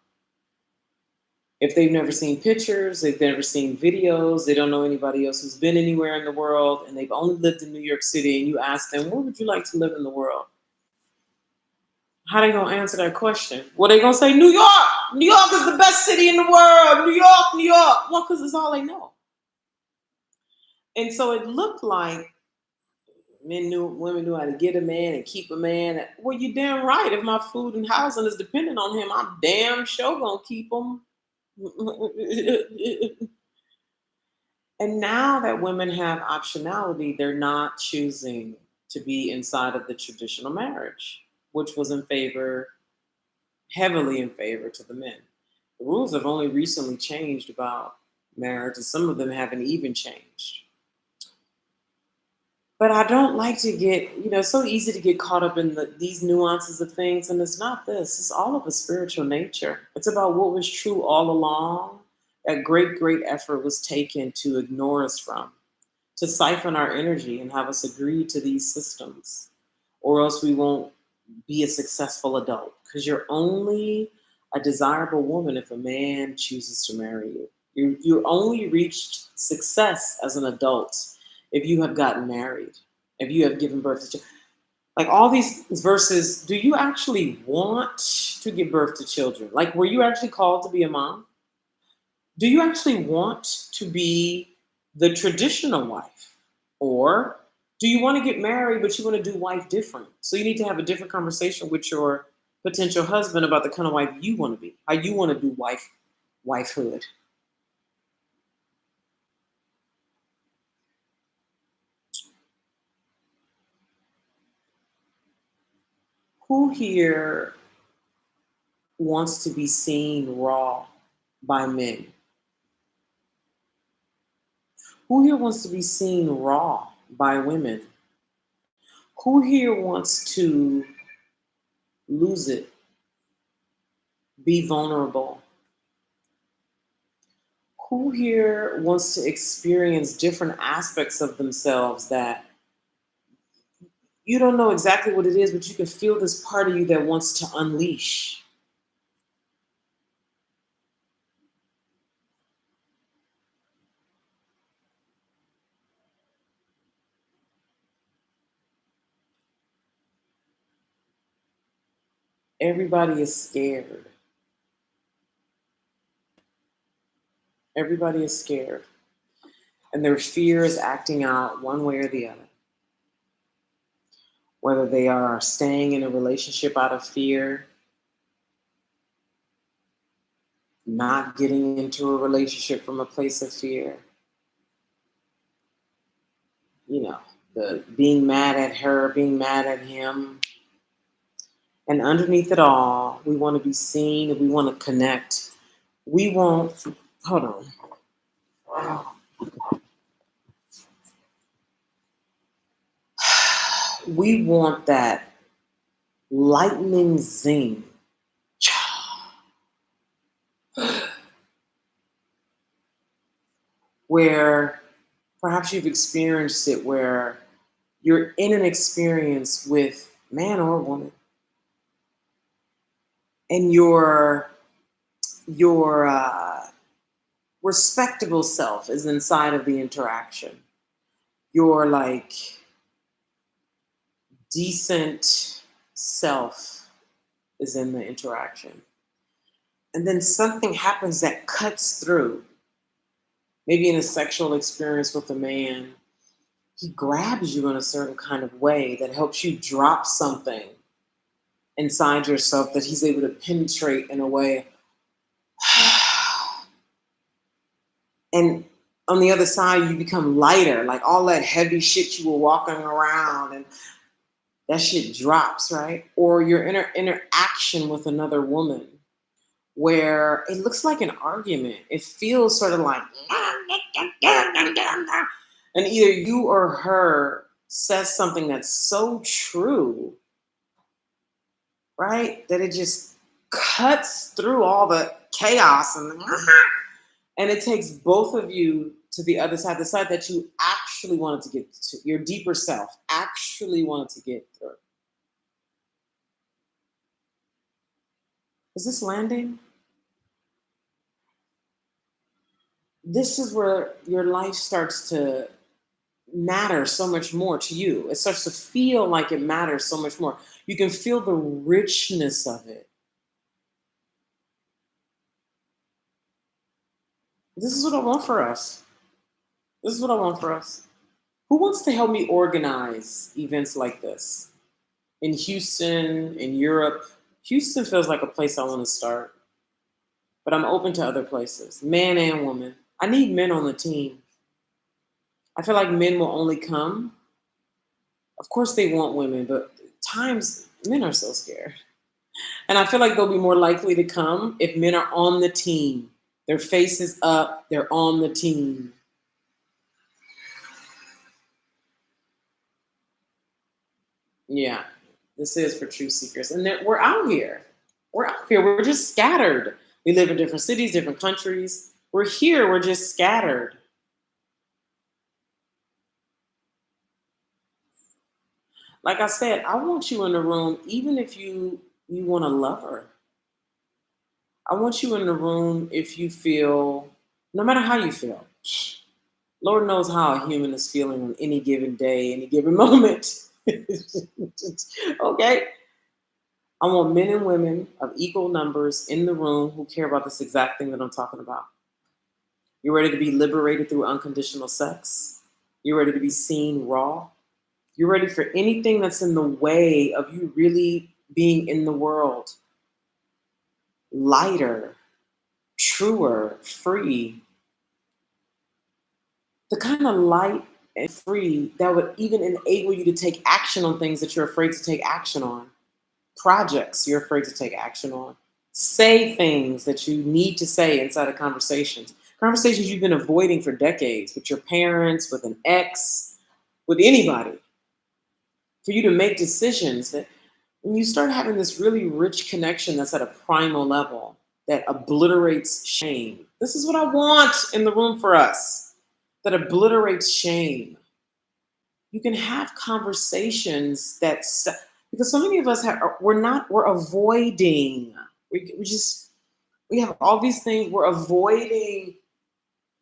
If they've never seen pictures, they've never seen videos, they don't know anybody else who's been anywhere in the world, and they've only lived in New York City, and you ask them, where would you like to live in the world? How they going to answer that question? Well, they going to say, New York! New York is the best city in the world! New York, New York! Well, because it's all they know. And so it looked like women knew how to get a man and keep a man. Well, you're damn right. If my food and housing is dependent on him, I'm damn sure going to keep him. And now that women have optionality, they're not choosing to be inside of the traditional marriage, which was heavily in favor to the men. The rules have only recently changed about marriage, and some of them haven't even changed. But I don't like to get, it's so easy to get caught up in these nuances of things, and it's not this. It's all of a spiritual nature. It's about what was true all along. That great, great effort was taken to ignore us from, to siphon our energy and have us agree to these systems, or else we won't be a successful adult, because you're only a desirable woman if a man chooses to marry you. You only reached success as an adult if you have gotten married, if you have given birth to children. Like all these verses, do you actually want to give birth to children? Like, were you actually called to be a mom? Do you actually want to be the traditional wife? Or Do you want to get married, but you want to do wife different? So you need to have a different conversation with your potential husband about the kind of wife you want to be, how you want to do wifehood. Who here wants to be seen raw by men? Who here wants to be seen raw by women? Who here wants to lose it, be vulnerable? Who here wants to experience different aspects of themselves that you don't know exactly what it is, but you can feel this part of you that wants to unleash? Everybody is scared. Everybody is scared. And their fear is acting out one way or the other. Whether they are staying in a relationship out of fear, not getting into a relationship from a place of fear, the being mad at her, being mad at him. And underneath it all, we want to be seen and we want to connect. We want, hold on. We want that lightning zing. Where perhaps you've experienced it, where you're in an experience with man or woman, and your respectable self is inside of the interaction. Your like decent self is in the interaction. And then something happens that cuts through. Maybe in a sexual experience with a man, he grabs you in a certain kind of way that helps you drop something inside yourself that he's able to penetrate in a way. And on the other side, you become lighter, like all that heavy shit you were walking around, and that shit drops, right? Or your interaction with another woman, where it looks like an argument. It feels sort of like, and either you or her says something that's so true, right? That it just cuts through all the chaos and it takes both of you to the other side, the side that you actually wanted to get to, your deeper self actually wanted to get through. Is this landing? This is where your life starts to matter so much more to you. It starts to feel like it matters so much more. You can feel the richness of it. This is what I want for us. This is what I want for us. Who wants to help me organize events like this? In Houston, in Europe. Houston feels like a place I want to start, but I'm open to other places, man and woman. I need men on the team. I feel like men will only come. Of course, they want women, but times men are so scared. And I feel like they'll be more likely to come if men are on the team. Their face is up, they're on the team. Yeah, this is for truth seekers. And we're out here. We're out here. We're just scattered. We live in different cities, different countries. We're here. We're just scattered. Like I said, I want you in the room, even if you want a lover. I want you in the room if you feel, no matter how you feel. Lord knows how a human is feeling on any given day, any given moment. Okay? I want men and women of equal numbers in the room who care about this exact thing that I'm talking about. You're ready to be liberated through unconditional sex. You're ready to be seen raw. You're ready for anything that's in the way of you really being in the world lighter, truer, free. The kind of light and free that would even enable you to take action on things that you're afraid to take action on, projects you're afraid to take action on, say things that you need to say inside of conversations you've been avoiding for decades with your parents, with an ex, with anybody, for you to make decisions that when you start having this really rich connection that's at a primal level that obliterates shame. This is what I want in the room for us, that obliterates shame. You can have conversations because so many of us we're avoiding. We have all these things. We're avoiding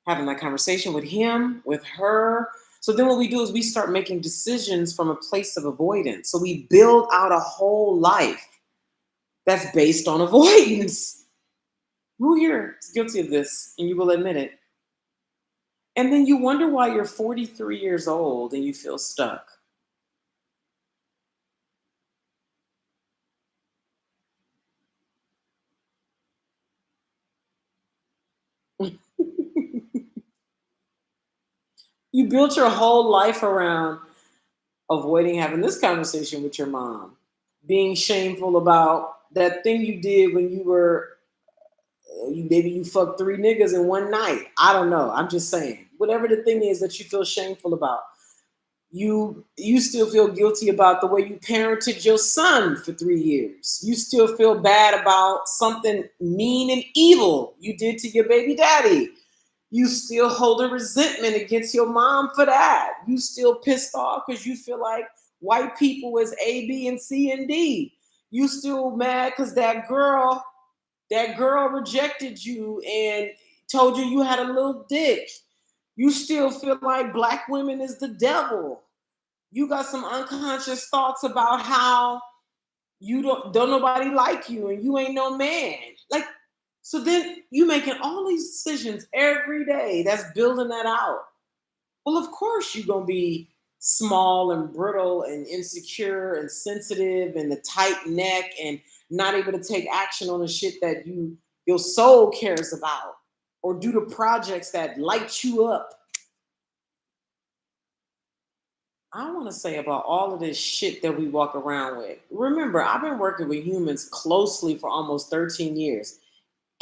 having that conversation with him, with her. So then what we do is we start making decisions from a place of avoidance. So we build out a whole life that's based on avoidance. Who here is guilty of this? And you will admit it. And then you wonder why you're 43 years old and you feel stuck. You built your whole life around avoiding having this conversation with your mom, being shameful about that thing you did when you were, maybe you fucked 3 niggas in one night. I don't know. I'm just saying. Whatever the thing is that you feel shameful about, you still feel guilty about the way you parented your son for 3 years. You still feel bad about something mean and evil you did to your baby daddy. You still hold a resentment against your mom for that. You still pissed off because you feel like white people is A, B, and C and D. You still mad because that girl rejected you and told you had a little dick. You still feel like black women is the devil. You got some unconscious thoughts about how you don't nobody like you and you ain't no man. Like, so then you making all these decisions every day that's building that out. Well, of course you're gonna be small and brittle and insecure and sensitive and the tight neck and not able to take action on the shit that your soul cares about or do the projects that light you up. I want to say about all of this shit that we walk around with. Remember, I've been working with humans closely for almost 13 years.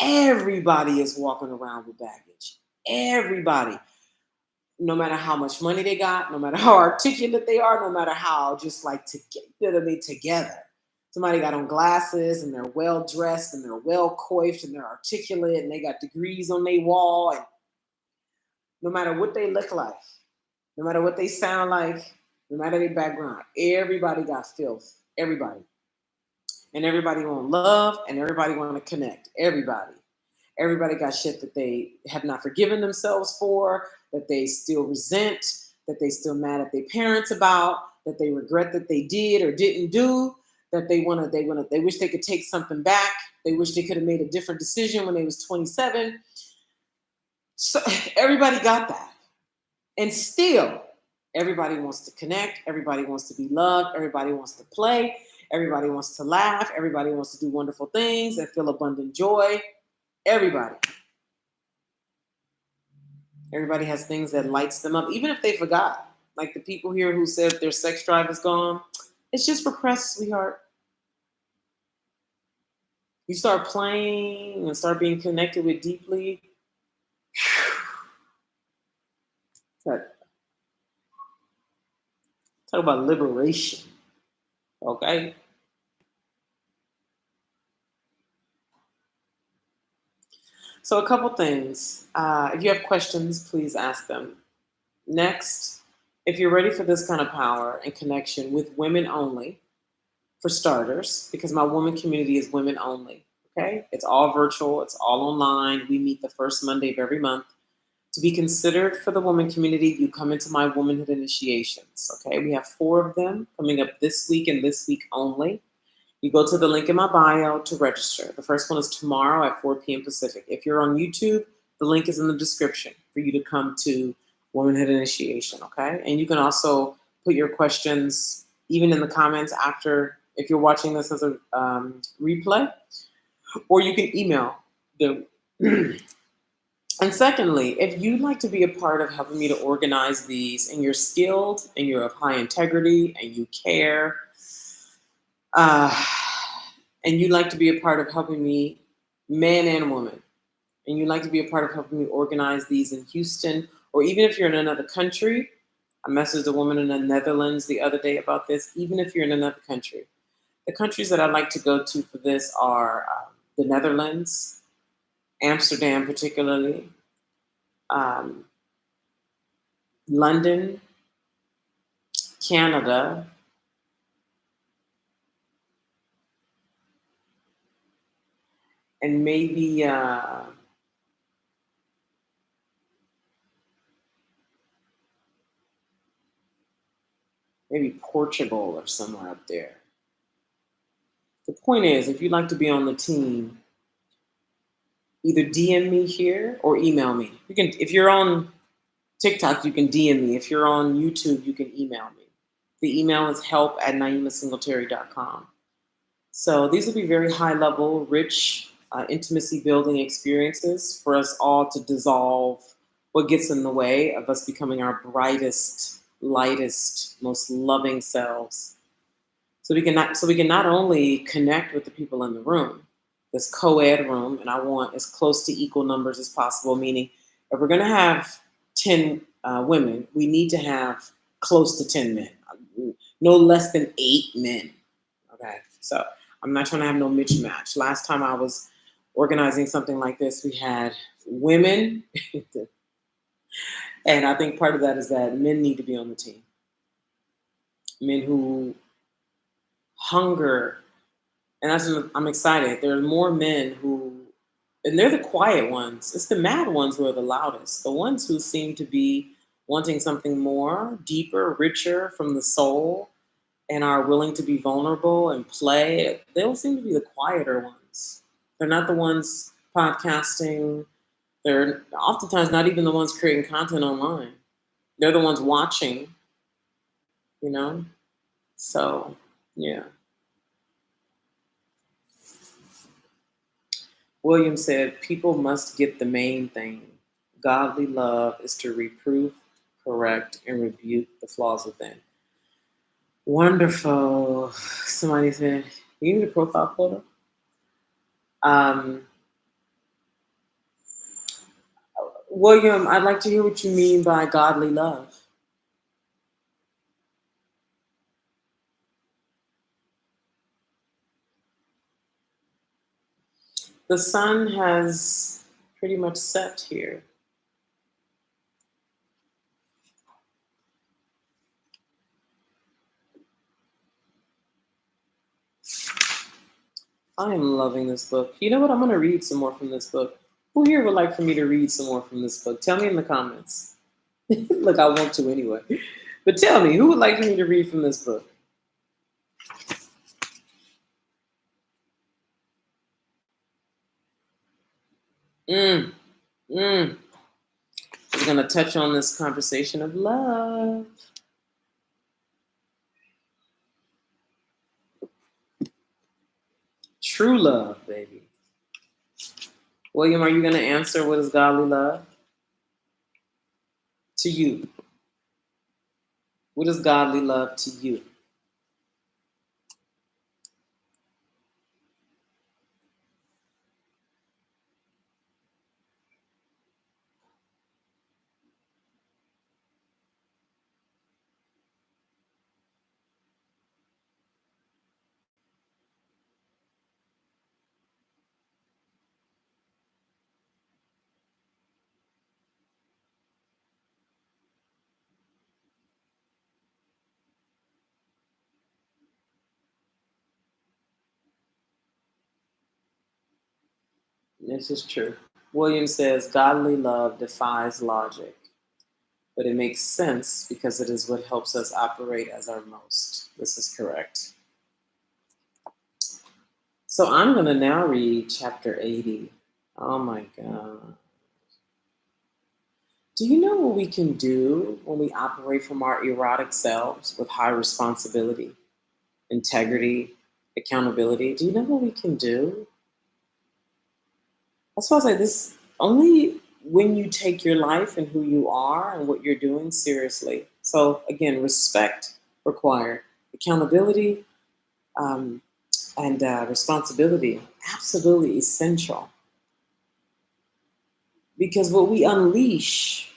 Everybody is walking around with baggage. Everybody. No matter how much money they got, no matter how articulate they are, no matter how just like together. Somebody got on glasses and they're well dressed and they're well coiffed and they're articulate and they got degrees on their wall. And no matter what they look like, no matter what they sound like, no matter their background, everybody got filth. Everybody. And everybody want love and everybody want to connect. Everybody. Everybody got shit that they have not forgiven themselves for, that they still resent, that they still mad at their parents about, that they regret that they did or didn't do, that they wish they could take something back. They wish they could have made a different decision when they was 27. So everybody got that. And still, everybody wants to connect. Everybody wants to be loved. Everybody wants to play. Everybody wants to laugh. Everybody wants to do wonderful things and feel abundant joy. Everybody. Everybody has things that lights them up, even if they forgot. Like the people here who said their sex drive is gone. It's just repressed, sweetheart. You start playing and start being connected with deeply. Talk about liberation. Okay? So a couple things. If you have questions, please ask them. Next, if you're ready for this kind of power and connection with women only, for starters, because my woman community is women only. Okay? It's all virtual, it's all online. We meet the first Monday of every month. To be considered for the woman community, you come into my womanhood initiations. Okay? We have 4 of them coming up this week and this week only. You go to the link in my bio to register. The first one is tomorrow at 4 p.m. Pacific. If you're on YouTube, the link is in the description for you to come to Womanhood Initiation, okay? And you can also put your questions even in the comments after, if you're watching this as a replay, or you can email the. And secondly, if you'd like to be a part of helping me to organize these, and you're skilled and you're of high integrity and you care, uh, and you'd like to be a part of helping me, man and woman, and you'd like to be a part of helping me organize these in Houston, or even if you're in another country, I messaged a woman in the Netherlands the other day about this. Even if you're in another country, the countries that I'd like to go to for this are the Netherlands, Amsterdam, particularly, um, London, Canada, and maybe Portugal or somewhere up there. The point is, if you'd like to be on the team, either DM me here or email me. You can, if you're on TikTok, you can DM me. If you're on YouTube, you can email me. The email is help@naimasingletary.com. So these will be very high level, rich, intimacy building experiences for us all to dissolve what gets in the way of us becoming our brightest, lightest, most loving selves. So we can not only connect with the people in the room, this co-ed room, and I want as close to equal numbers as possible, meaning if we're going to have 10 women, we need to have close to 10 men, no less than 8 men. Okay, so I'm not trying to have no mismatch. Last time I was organizing something like this, we had women, and I think part of that is that men need to be on the team. Men who hunger, and I'm excited. There are more men who, and they're the quiet ones. It's the mad ones who are the loudest. The ones who seem to be wanting something more, deeper, richer from the soul, and are willing to be vulnerable and play. They'll seem to be the quieter ones. They're not the ones podcasting. They're oftentimes not even the ones creating content online. They're the ones watching, you know? So, yeah. William said, people must get the main thing. Godly love is to reprove, correct, and rebuke the flaws within. Wonderful. Somebody said, you need a profile photo? William, I'd like to hear what you mean by godly love. The sun has pretty much set here. I am loving this book. You know what? I'm going to read some more from this book. Who here would like for me to read some more from this book? Tell me in the comments. Look, I want to anyway. But tell me, who would like for me to read from this book? We're going to touch on this conversation of love. True love, baby. William, are you going to answer what is godly love? To you. What is godly love to you? This is true. William says, godly love defies logic, but it makes sense because it is what helps us operate as our most. This is correct. So I'm going to now read chapter 80. Oh my God. Do you know what we can do when we operate from our erotic selves with high responsibility, integrity, accountability? Do you know what we can do? That's why I say this only when you take your life and who you are and what you're doing seriously. So, again, respect required, accountability um, and responsibility absolutely essential. Because what we unleash,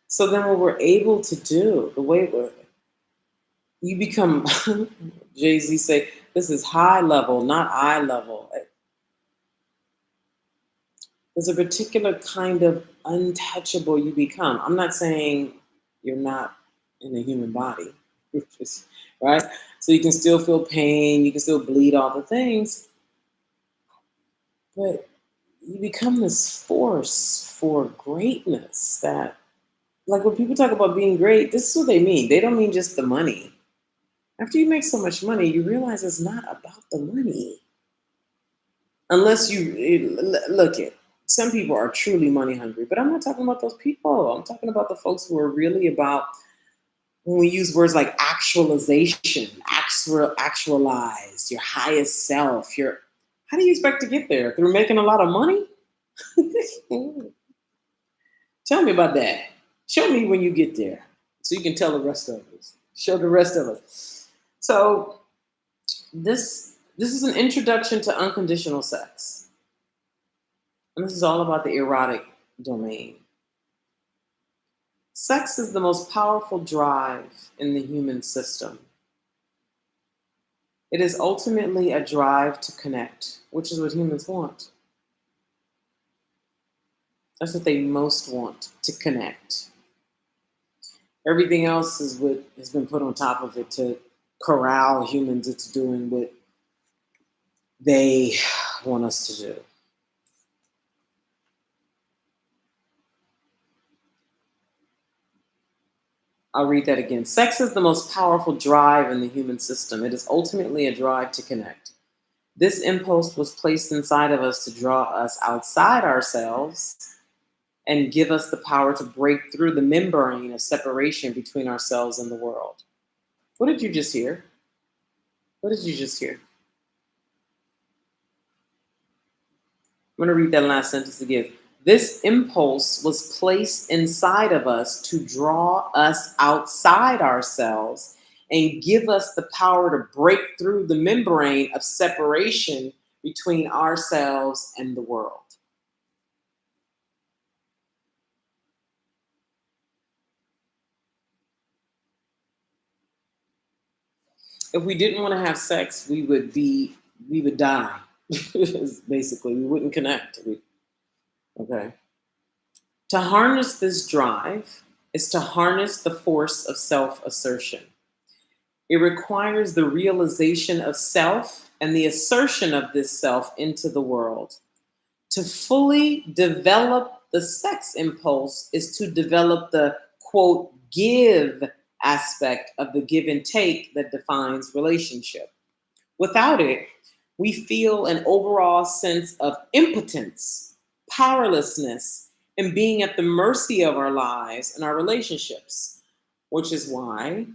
so then what we're able to do, the way you become, Jay-Z say, this is high level, not eye level. There's a particular kind of untouchable you become. I'm not saying you're not in a human body, right? So you can still feel pain, you can still bleed all the things, but you become this force for greatness that, like when people talk about being great, this is what they mean. They don't mean just the money. After you make so much money, you realize it's not about the money. Unless look at some people are truly money hungry, but I'm not talking about those people. I'm talking about the folks who are really about when we use words like actualization, actualize your highest self. Your how do you expect to get there? Through making a lot of money? Tell me about that. Show me when you get there, so you can tell the rest of us. Show the rest of us. So this is an introduction to unconditional sex. And this is all about the erotic domain. Sex is the most powerful drive in the human system. It is ultimately a drive to connect, which is what humans want. That's what they most want, to connect. Everything else is what has been put on top of it to corral humans into doing what they want us to do. I'll read that again. Sex is the most powerful drive in the human system. It is ultimately a drive to connect. This impulse was placed inside of us to draw us outside ourselves and give us the power to break through the membrane of separation between ourselves and the world. What did you just hear? What did you just hear? I'm going to read that last sentence again. This impulse was placed inside of us to draw us outside ourselves and give us the power to break through the membrane of separation between ourselves and the world. If we didn't want to have sex, we would die. Basically, we wouldn't connect. Okay. To harness this drive is to harness the force of self-assertion. It requires the realization of self and the assertion of this self into the world. To fully develop the sex impulse is to develop the quote give aspect of the give and take that defines relationship. Without it, we feel an overall sense of impotence, powerlessness, and being at the mercy of our lives and our relationships, which is why,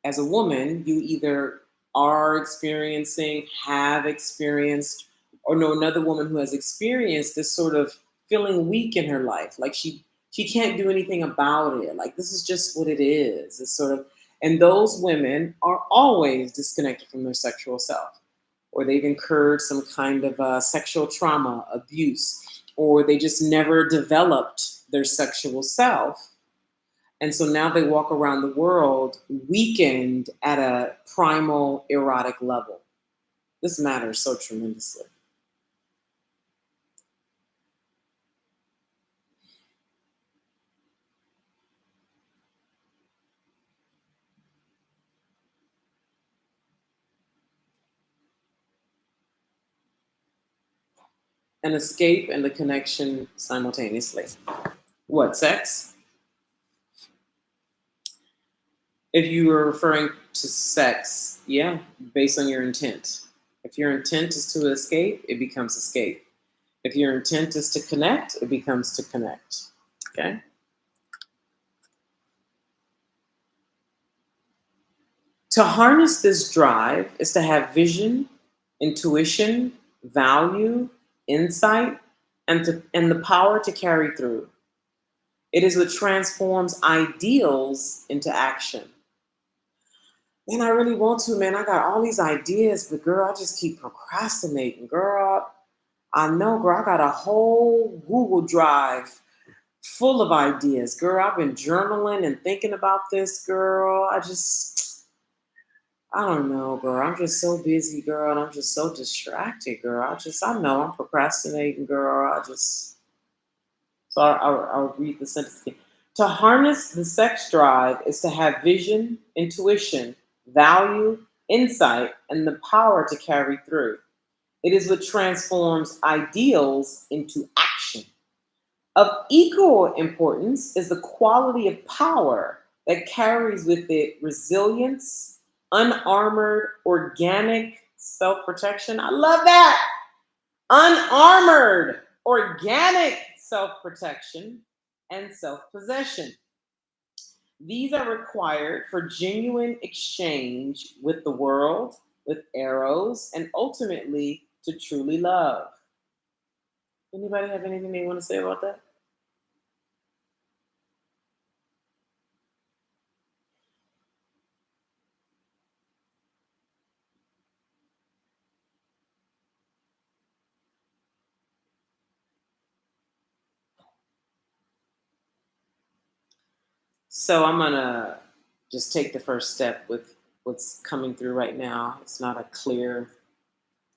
as a woman, you either are experiencing, have experienced, or know another woman who has experienced this sort of feeling weak in her life, like she can't do anything about it. Like this is just what it is. It's sort of, and those women are always disconnected from their sexual self, or they've incurred some kind of sexual trauma, abuse, or they just never developed their sexual self. And so now they walk around the world weakened at a primal erotic level. This matters so tremendously. An escape and the connection simultaneously. What, sex? If you are referring to sex, yeah, based on your intent. If your intent is to escape, it becomes escape. If your intent is to connect, it becomes to connect. Okay? To harness this drive is to have vision, intuition, value, insight, and the power to carry through. It is what transforms ideals into action. Man, I really want to, man. I got all these ideas, but girl, I just keep procrastinating. Girl, I know, girl, I got a whole Google Drive full of ideas. Girl, I've been journaling and thinking about this, girl. I don't know, girl. I'm just so busy, girl, and I'm just so distracted, girl. I know I'm procrastinating, girl. I'll read the sentence again. To harness the sex drive is to have vision, intuition, value, insight, and the power to carry through. It is what transforms ideals into action. Of equal importance is the quality of power that carries with it resilience, unarmored, organic self protection. I love that. Unarmored, organic self protection and self possession. These are required for genuine exchange with the world, with arrows, and ultimately to truly love. Anybody have anything they want to say about that? So I'm gonna just take the first step with what's coming through right now. It's not a clear,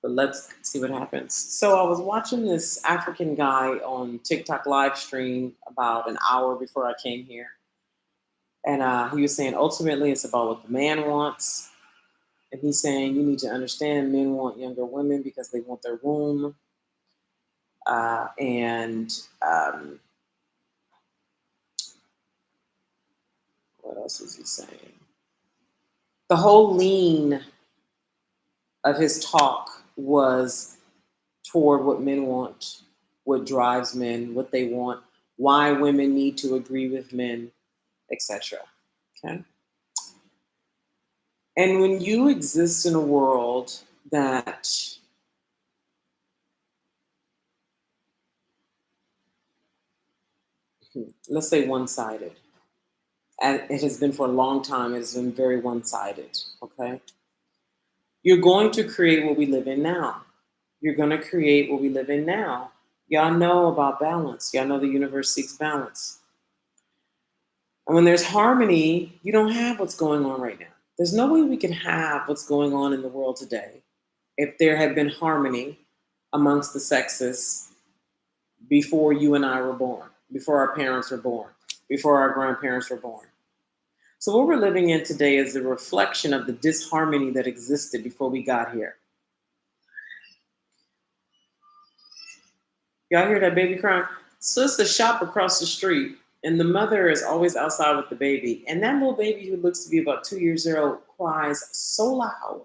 but let's see what happens. So I was watching this African guy on TikTok live stream about an hour before I came here, and he was saying ultimately it's about what the man wants, and he's saying you need to understand men want younger women because they want their womb, and what else was he saying? The whole lean of his talk was toward what men want, what drives men, what they want, why women need to agree with men, etc. Okay. And when you exist in a world that let's say one-sided, and it has been for a long time, it has been very one-sided, okay? You're going to create what we live in now. You're going to create what we live in now. Y'all know about balance. Y'all know the universe seeks balance. And when there's harmony, you don't have what's going on right now. There's no way we can have what's going on in the world today if there had been harmony amongst the sexes before you and I were born, before our parents were born, before our grandparents were born. So what we're living in today is a reflection of the disharmony that existed before we got here. Y'all hear that baby crying? So it's the shop across the street, and the mother is always outside with the baby. And that little baby who looks to be about 2 years old cries so loud.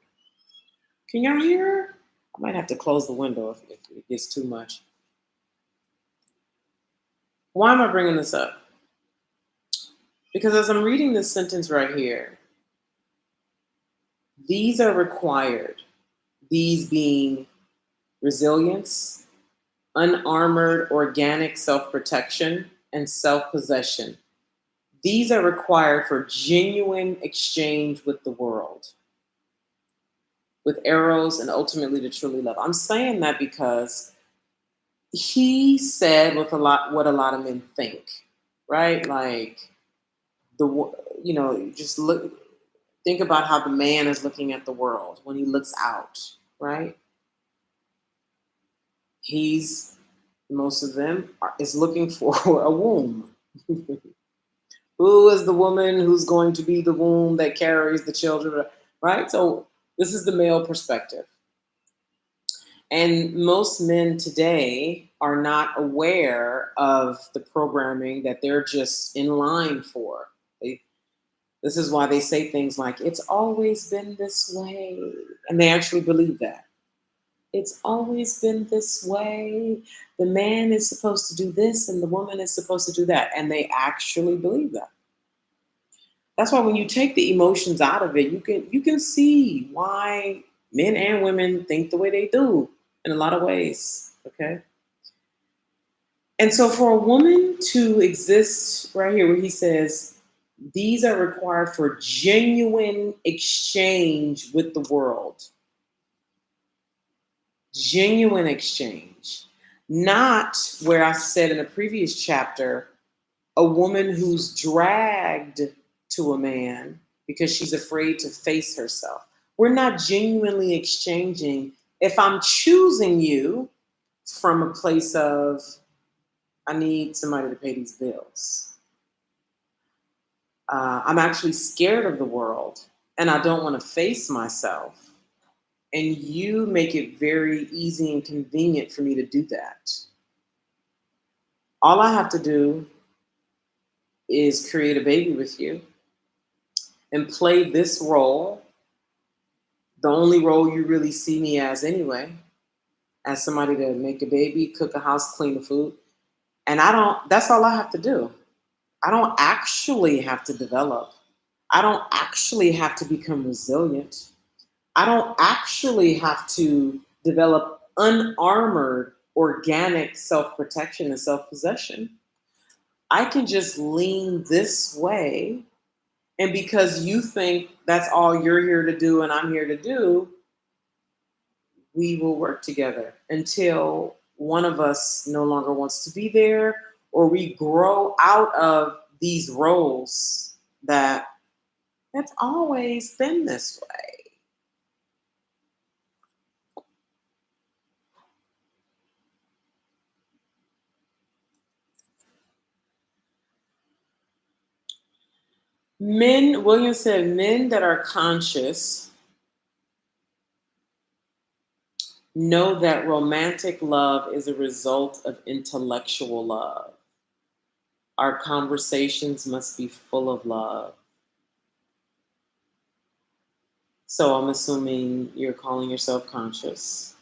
Can y'all hear her? I might have to close the window if it gets too much. Why am I bringing this up? Because as I'm reading this sentence right here, these are required. These being resilience, unarmored organic self-protection, and self-possession. These are required for genuine exchange with the world, with arrows, and ultimately to truly love. I'm saying that because he said what a lot of men think, right? Like just think about how the man is looking at the world when he looks out, right? Most of them is looking for a womb. Who is the woman who's going to be the womb that carries the children, right? So this is the male perspective. And most men today are not aware of the programming that they're just in line for. This is why they say things like, it's always been this way. And they actually believe that. It's always been this way. The man is supposed to do this and the woman is supposed to do that. And they actually believe that. That's why when you take the emotions out of it, you can see why men and women think the way they do in a lot of ways. Okay. And so for a woman to exist right here where he says these are required for genuine exchange with the world. Genuine exchange. Not where I said in a previous chapter, a woman who's dragged to a man because she's afraid to face herself. We're not genuinely exchanging. If I'm choosing you from a place of, I need somebody to pay these bills. I'm actually scared of the world and I don't want to face myself. And you make it very easy and convenient for me to do that. All I have to do is create a baby with you and play this role, the only role you really see me as anyway, as somebody to make a baby, cook a house, clean the food. And that's all I have to do. I don't actually have to develop. I don't actually have to become resilient. I don't actually have to develop unarmored organic self-protection and self-possession. I can just lean this way. And because you think that's all you're here to do and I'm here to do, we will work together until one of us no longer wants to be there or we grow out of these roles that's always been this way. William said, men that are conscious know that romantic love is a result of intellectual love. Our conversations must be full of love. So I'm assuming you're calling yourself conscious.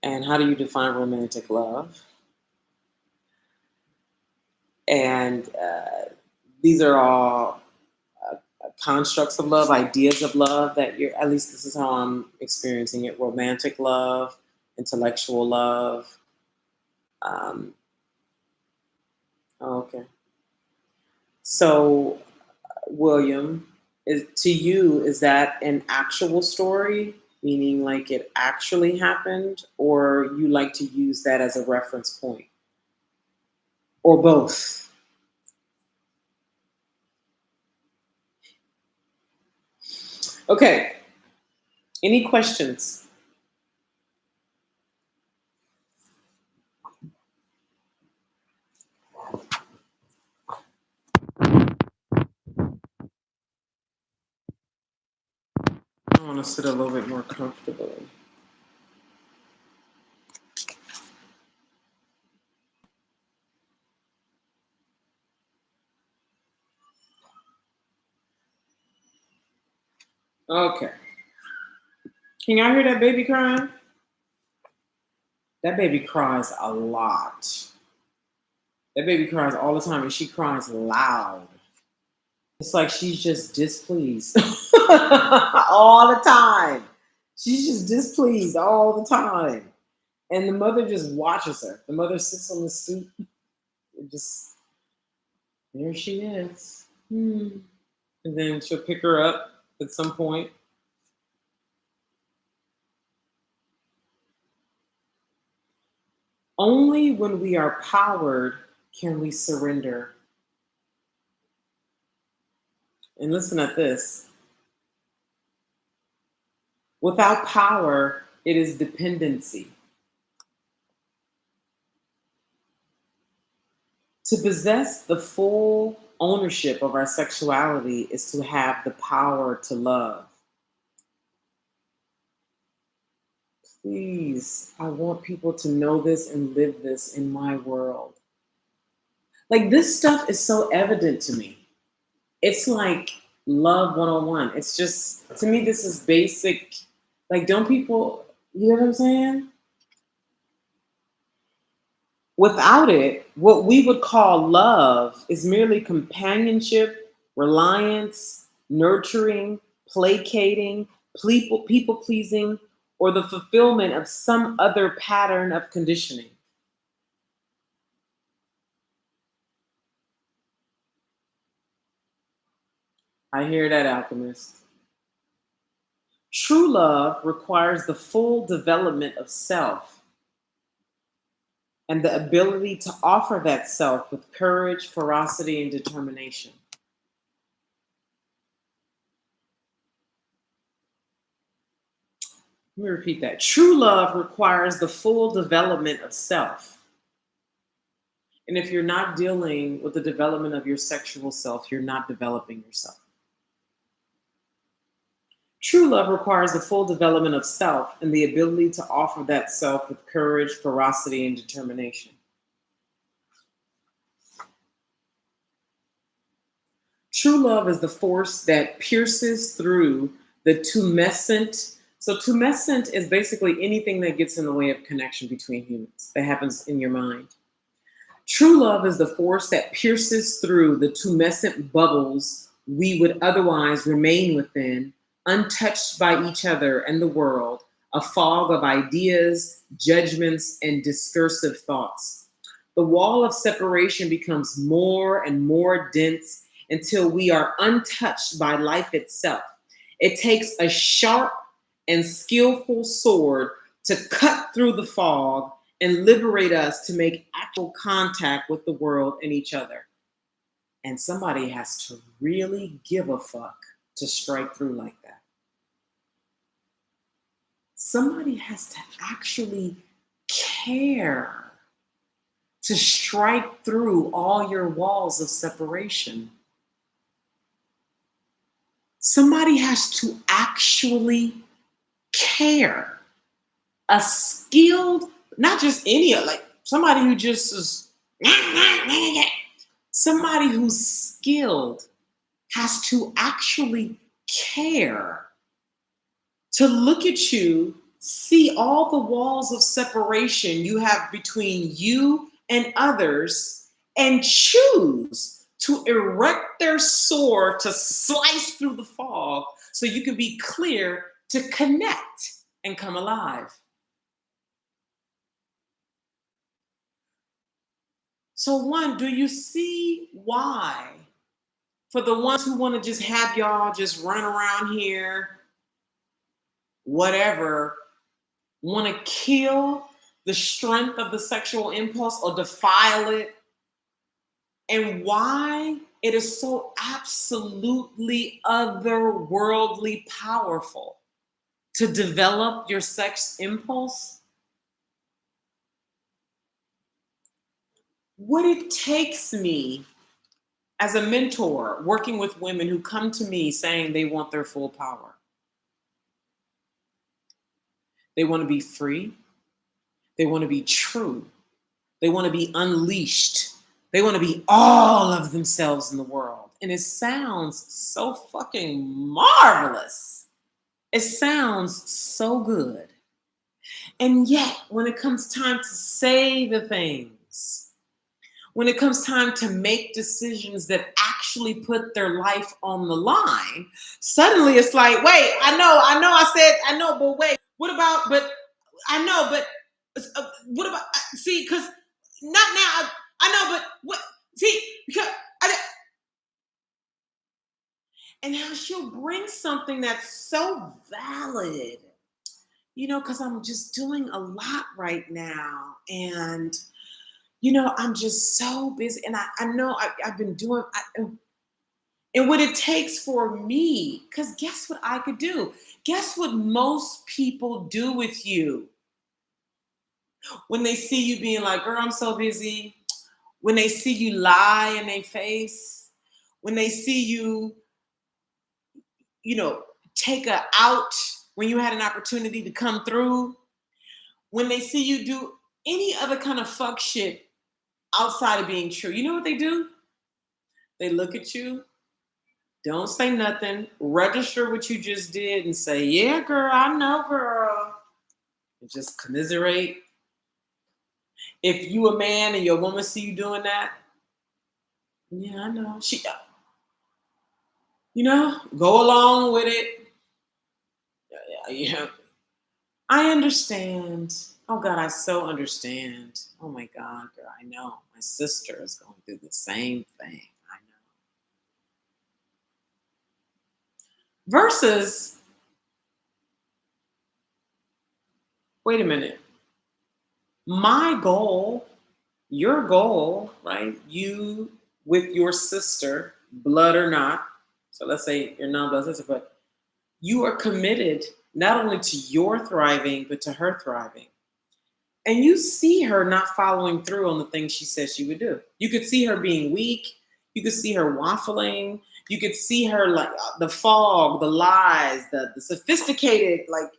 And how do you define romantic love? And these are all constructs of love, ideas of love that at least this is how I'm experiencing it. Romantic love, intellectual love. Okay. So, William, is that an actual story, meaning like it actually happened, or you like to use that as a reference point, or both? Okay. Any questions? I want to sit a little bit more comfortably. Okay. Can y'all hear that baby crying? That baby cries a lot. That baby cries all the time and she cries loud. It's like she's just displeased all the time. She's just displeased all the time. And the mother just watches her. The mother sits on the stoop and just, there she is. And then she'll pick her up at some point. Only when we are powered can we surrender. And listen at this. Without power, it is dependency. To possess the full ownership of our sexuality is to have the power to love. Please, I want people to know this and live this in my world. Like, this stuff is so evident to me. It's like love 101. It's just, to me, this is basic. Like, don't people, You know what I'm saying? Without it, what we would call love is merely companionship, reliance, nurturing, placating, people pleasing, or the fulfillment of some other pattern of conditioning. I hear that, alchemist. True love requires the full development of self and the ability to offer that self with courage, ferocity, and determination. Let me repeat that. True love requires the full development of self. And if you're not dealing with the development of your sexual self, you're not developing yourself. True love requires the full development of self and the ability to offer that self with courage, ferocity, and determination. True love is the force that pierces through the tumescent. So, tumescent is basically anything that gets in the way of connection between humans that happens in your mind. True love is the force that pierces through the tumescent bubbles we would otherwise remain within, untouched by each other and the world, a fog of ideas, judgments, and discursive thoughts. The wall of separation becomes more and more dense until we are untouched by life itself. It takes a sharp and skillful sword to cut through the fog and liberate us to make actual contact with the world and each other. And somebody has to really give a fuck to strike through like that. Somebody has to actually care to strike through all your walls of separation. Somebody has to actually care. A skilled, not just any, like somebody who just is, somebody who's skilled has to actually care to look at you, see all the walls of separation you have between you and others, and choose to erect their sword to slice through the fog so you can be clear to connect and come alive. So, one, do you see why? For the ones who want to just have y'all just run around here, whatever, want to kill the strength of the sexual impulse or defile it, and why it is so absolutely otherworldly powerful to develop your sex impulse? What it takes me as a mentor working with women who come to me saying they want their full power. They want to be free. They want to be true. They want to be unleashed. They want to be all of themselves in the world. And it sounds so fucking marvelous. It sounds so good. And yet, when it comes time to say the things, when it comes time to make decisions that actually put their life on the line, suddenly it's like, wait, I know, but wait, what about, but I know, but what about, see, because not now, I know, but what, see, because, and how she'll bring something that's so valid, because I'm just doing a lot right now. And, I'm just so busy. And I know I've been doing, and what it takes for me, because guess what I could do? Guess what most people do with you? When they see you being like, girl, I'm so busy. When they see you lie in their face. When they see you, take a out when you had an opportunity to come through. When they see you do any other kind of fuck shit outside of being true, you know what they do? They look at you, don't say nothing, register what you just did and say, yeah, girl, I know, girl. and just commiserate. If you a man and your woman see you doing that, yeah, I know. Go along with it. Yeah, I understand. Oh God, I so understand. Oh my God, girl, I know. My sister is going through the same thing. I know. Versus, wait a minute. My goal, your goal, right? You with your sister, blood or not. So let's say you're non-blood sister, but you are committed not only to your thriving, but to her thriving. And you see her not following through on the things she said she would do. You could see her being weak. You could see her waffling. You could see her like the fog, the lies, the sophisticated, like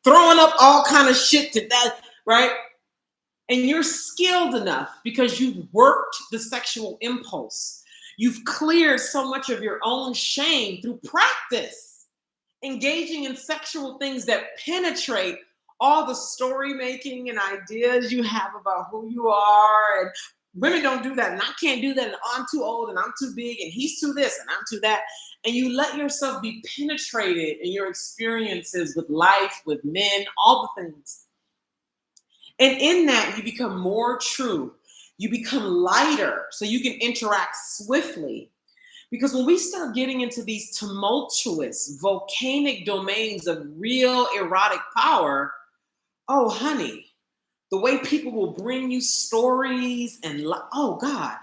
throwing up all kind of shit to that, right? And you're skilled enough because you've worked the sexual impulse. You've cleared so much of your own shame through practice, engaging in sexual things that penetrate all the story making and ideas you have about who you are. And women don't do that. And I can't do that. And I'm too old and I'm too big and he's too this and I'm too that. And you let yourself be penetrated in your experiences with life, with men, all the things. And in that, you become more true. You become lighter so you can interact swiftly. Because when we start getting into these tumultuous, volcanic domains of real erotic power, oh, honey, the way people will bring you stories and, oh, God,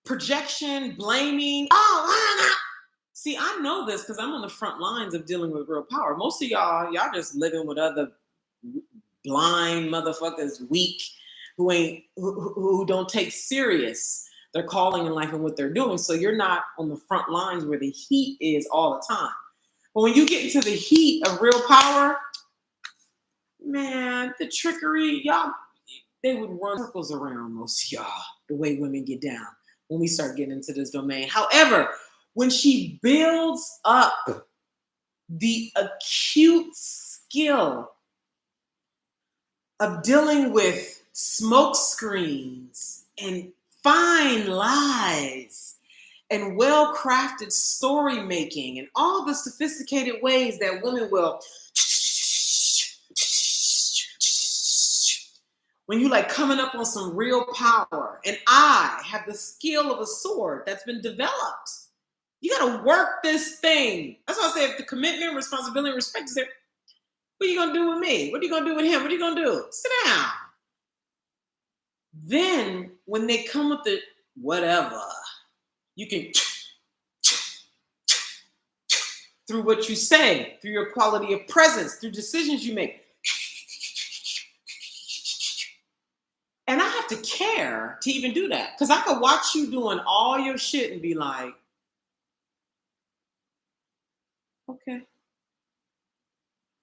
projection, blaming. Oh, see, I know this because I'm on the front lines of dealing with real power. Most of y'all just living with other blind motherfuckers, weak, who don't take serious their calling in life and what they're doing. So you're not on the front lines where the heat is all the time. But when you get into the heat of real power, man, the trickery, y'all, they would run circles around most of y'all, the way women get down when we start getting into this domain. However, when she builds up the acute skill of dealing with smoke screens and fine lies and well-crafted story making and all the sophisticated ways that women will, when you like coming up on some real power, and I have the skill of a sword that's been developed. You got to work this thing. That's why I say if the commitment, responsibility, and respect is there, what are you going to do with me? What are you going to do with him? What are you going to do? Sit down. Then when they come with the whatever, you can through what you say, through your quality of presence, through decisions you make. And I have to care to even do that. Because I could watch you doing all your shit and be like, okay.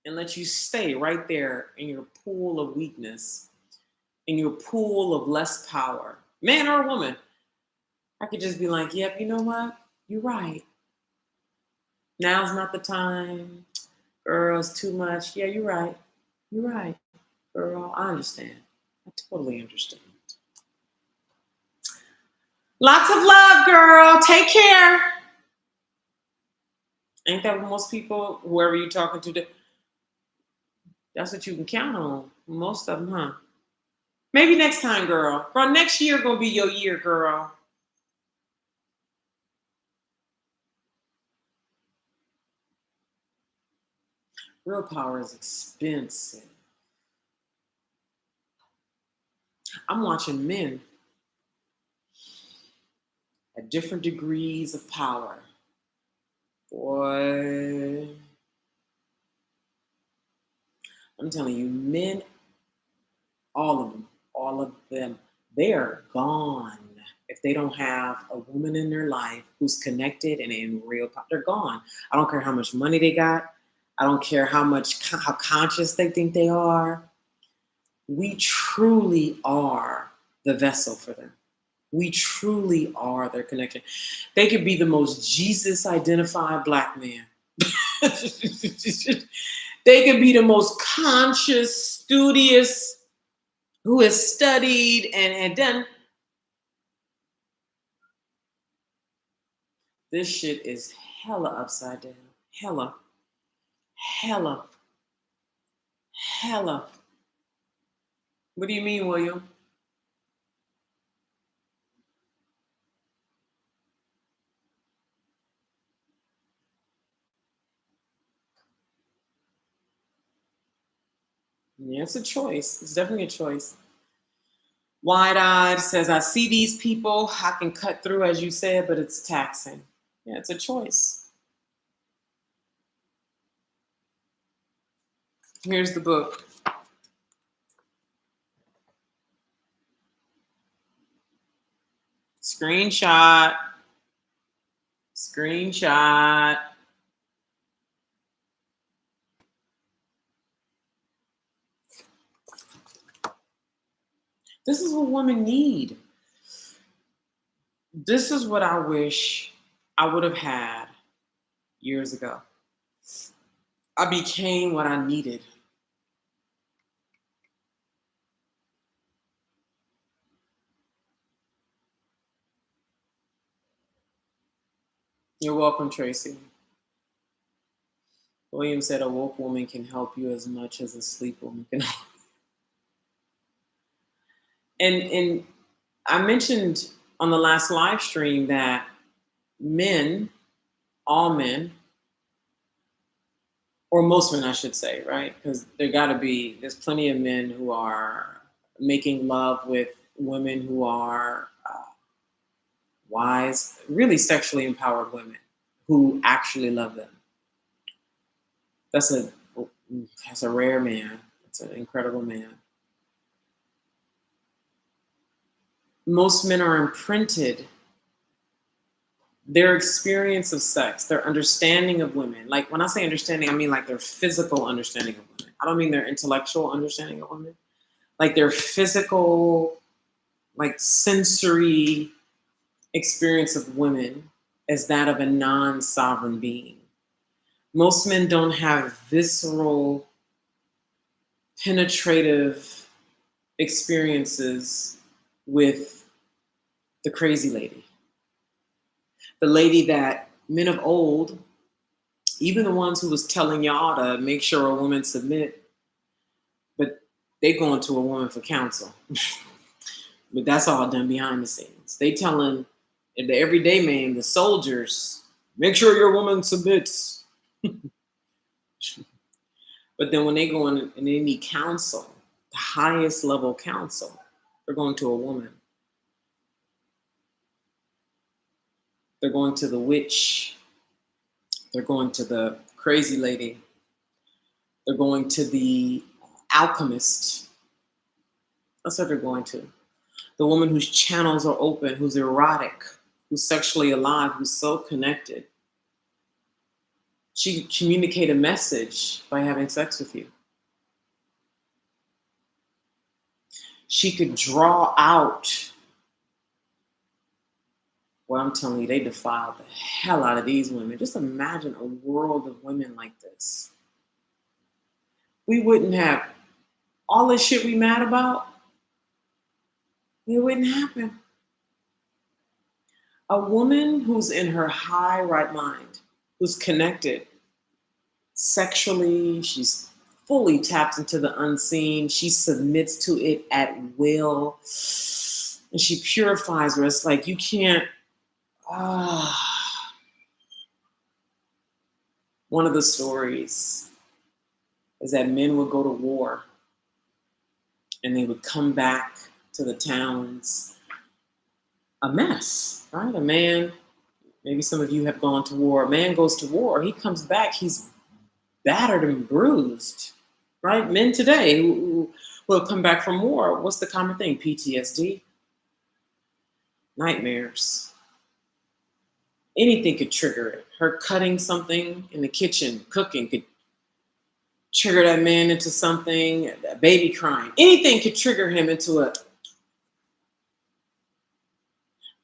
And let you stay right there in your pool of weakness, in your pool of less power, man or woman. I could just be like, yep, you know what? You're right. Now's not the time. Girls, too much. Yeah, you're right. You're right, girl. I understand. I totally understand. Lots of love, girl. Take care. Ain't that what most people, whoever you're talking to, that's what you can count on. Most of them, huh? Maybe next time, girl. Girl, next year gonna be your year, girl. Real power is expensive. I'm watching men at different degrees of power. Boy, I'm telling you, men, all of them, they are gone if they don't have a woman in their life who's connected and in real power. They're gone. I don't care how much money they got. I don't care how conscious they think they are. We truly are the vessel for them. We truly are their connection. They could be the most Jesus-identified Black man. They could be the most conscious, studious, who has studied and done. This shit is hella upside down. Hella, hella, hella. What do you mean, William? Yeah, it's a choice. It's definitely a choice. Wide-eyed says, I see these people, I can cut through, as you said, but it's taxing. Yeah, it's a choice. Here's the book. Screenshot. Screenshot. This is what women need. This is what I wish I would have had years ago. I became what I needed. You're welcome, Tracy. William said a woke woman can help you as much as a sleep woman can. And I mentioned on the last live stream that men, all men, or most men, I should say, right? Because there's plenty of men who are making love with women who are wise, really sexually empowered women who actually love them. That's a rare man. It's an incredible man. Most men are imprinted. Their experience of sex, their understanding of women. Like when I say understanding, I mean like their physical understanding of women. I don't mean their intellectual understanding of women. Like their physical, like sensory experience of women as that of a non-sovereign being. Most men don't have visceral, penetrative experiences with the crazy lady. The lady that men of old, even the ones who was telling y'all to make sure a woman submit, but they going to a woman for counsel. But that's all done behind the scenes. They telling the everyday man, the soldiers, make sure your woman submits. But then when they go in and they need counsel, the highest level counsel, they're going to a woman. They're going to the witch. They're going to the crazy lady. They're going to the alchemist. That's what they're going to. The woman whose channels are open, who's erotic, who's sexually alive, who's so connected. She could communicate a message by having sex with you. She could draw out. Well, I'm telling you, they defiled the hell out of these women. Just imagine a world of women like this. We wouldn't have all this shit we mad about. It wouldn't happen. A woman who's in her high right mind, who's connected sexually, she's fully tapped into the unseen, she submits to it at will, and she purifies her. It's like you can't. One of the stories is that men would go to war and they would come back to the towns a mess, right? A man, maybe some of you have gone to war. A man goes to war, he comes back, he's battered and bruised, right? Men today who will come back from war, what's the common thing? PTSD, nightmares. Anything could trigger it. Her cutting something in the kitchen, cooking, could trigger that man into something, a baby crying. Anything could trigger him into a.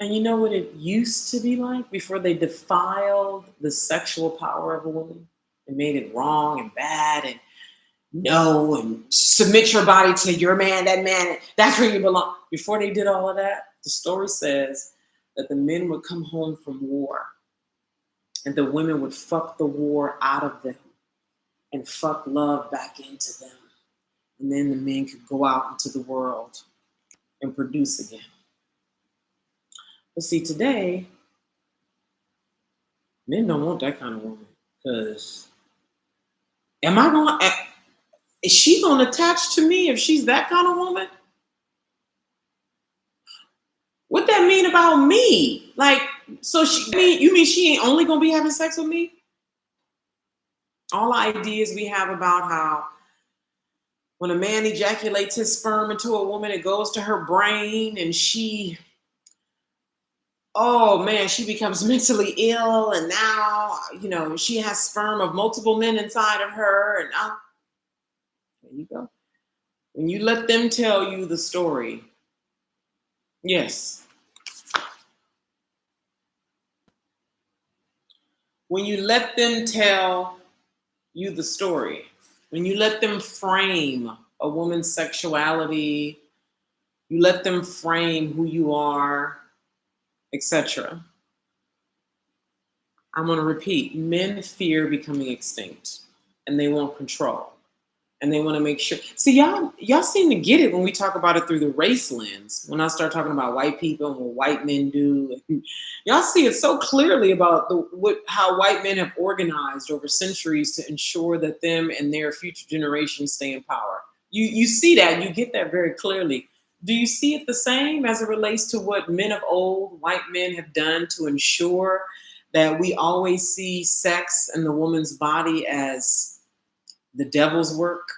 And you know what it used to be like before they defiled the sexual power of a woman and made it wrong and bad, and no, and submit your body to your man, that man, that's where you belong. Before they did all of that, the story says that the men would come home from war and the women would fuck the war out of them and fuck love back into them. And then the men could go out into the world and produce again. But see, today, men don't want that kind of woman. Because is she going to attach to me if she's that kind of woman? What that mean about me? Like, so you mean she ain't only going to be having sex with me? All ideas we have about how when a man ejaculates his sperm into a woman, it goes to her brain and she becomes mentally ill, and now, she has sperm of multiple men inside of her, and there you go. When you let them tell you the story, yes. When you let them tell you the story, when you let them frame a woman's sexuality, you let them frame who you are, etc. I'm going to repeat, men fear becoming extinct and they want control and they want to make sure. See, y'all seem to get it when we talk about it through the race lens. When I start talking about white people and what white men do, y'all see it so clearly about how white men have organized over centuries to ensure that them and their future generations stay in power. You see that, you get that very clearly. Do you see it the same as it relates to what men of old, white men, have done to ensure that we always see sex and the woman's body as the devil's work,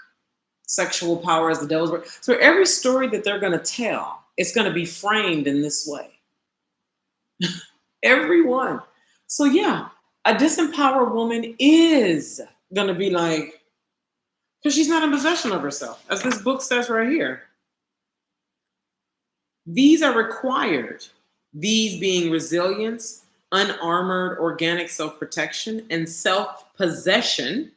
sexual power as the devil's work? So every story that they're going to tell, it's going to be framed in this way. Everyone. So yeah, a disempowered woman is going to be like, because she's not in possession of herself, as this book says right here. These are required, these being resilience, unarmored organic self-protection, and self-possession,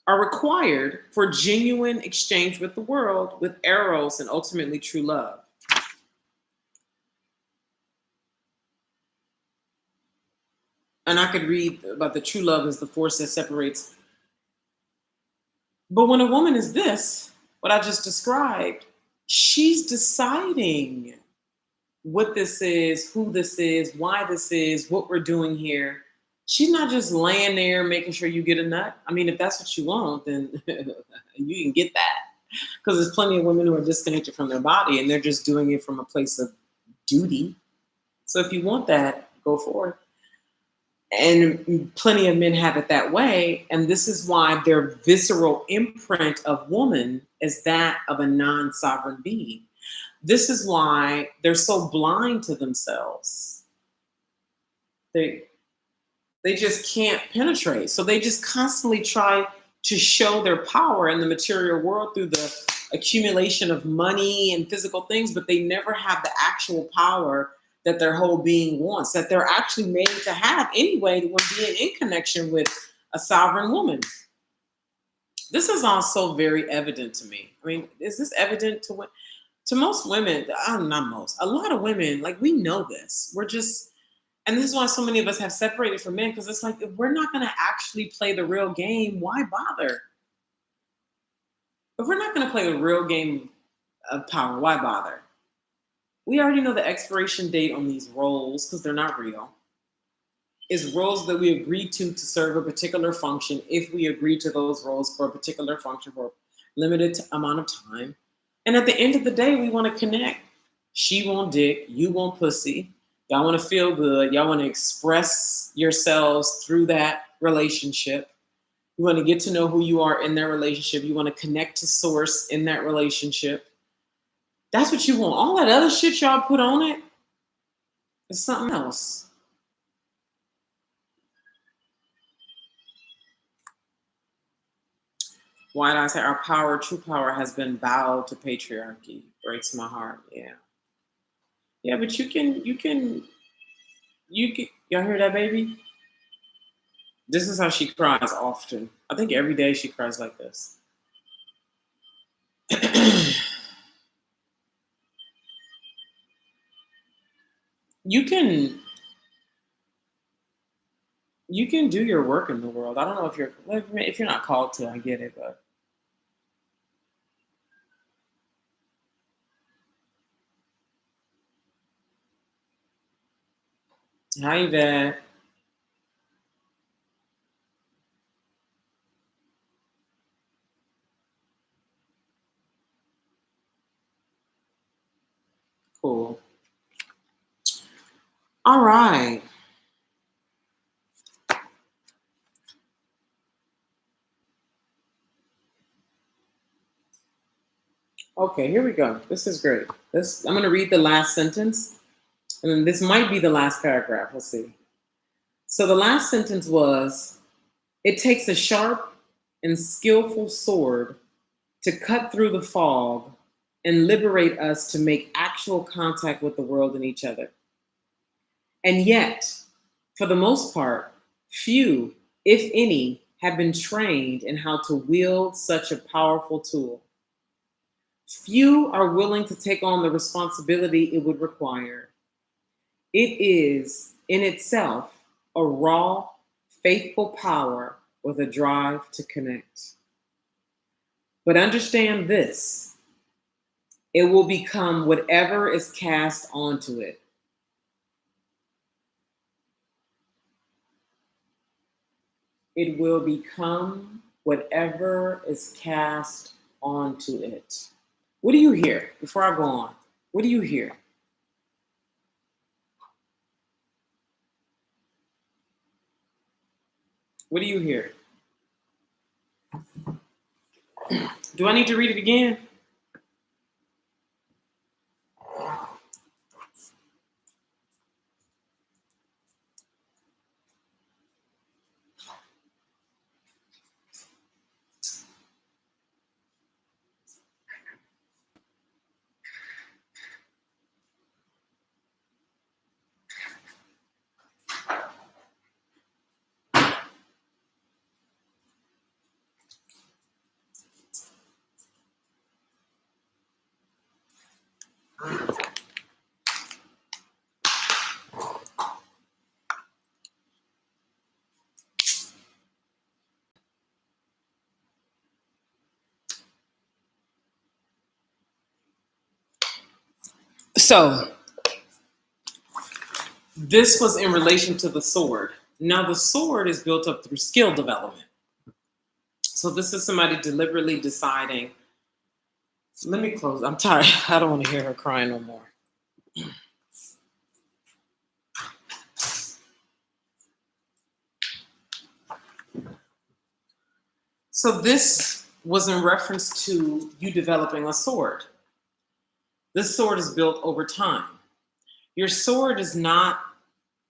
are required for genuine exchange with the world, with eros and ultimately true love. And I could read about the true love as the force that separates. But when a woman is this, what I just described, she's deciding what this is, who this is, why this is, what we're doing here. She's not just laying there making sure you get a nut. I mean, if that's what you want, then you can get that. Because there's plenty of women who are disconnected from their body and they're just doing it from a place of duty. So if you want that, go for it. And plenty of men have it that way. And this is why their visceral imprint of woman is that of a non-sovereign being. This is why they're so blind to themselves. They just can't penetrate. So they just constantly try to show their power in the material world through the accumulation of money and physical things, but they never have the actual power that their whole being wants, that they're actually made to have anyway when being in connection with a sovereign woman. This is also very evident to me. I mean, is this evident to most women? Not most, a lot of women, like, we know this. We're just, and this is why so many of us have separated from men, because it's like, if we're not going to actually play the real game, why bother? If we're not going to play the real game of power, why bother? We already know the expiration date on these roles, because they're not real. Is roles that we agreed to serve a particular function, if we agree to those roles for a particular function for a limited amount of time. And at the end of the day, we want to connect. She want dick, you want pussy. Y'all want to feel good. Y'all want to express yourselves through that relationship. You want to get to know who you are in that relationship. You want to connect to source in that relationship. That's what you want. All that other shit y'all put on it is something else. Why did I say our power, true power, has been bowed to patriarchy? Breaks my heart. Yeah. Yeah, but you can, y'all hear that, baby? This is how she cries often. I think every day she cries like this. you can you can do your work in the world. I don't know if you're not called to, I get it, but hi Yvette. Cool. All right. Okay, here we go. This is great. This I'm gonna read the last sentence, and then this might be the last paragraph. We'll see. So the last sentence was, it takes a sharp and skillful sword to cut through the fog and liberate us to make actual contact with the world and each other. And yet, for the most part, few, if any, have been trained in how to wield such a powerful tool. Few are willing to take on the responsibility it would require. It is, in itself, a raw, faithful power with a drive to connect. But understand this, it will become whatever is cast onto it. It will become whatever is cast onto it. What do you hear before I go on? What do you hear? What do you hear? Do I need to read it again? So, this was in relation to the sword. Now, the sword is built up through skill development. So, this is somebody deliberately deciding, let me close. I'm tired. I don't want to hear her crying no more. So, this was in reference to you developing a sword. This sword is built over time. Your sword is not,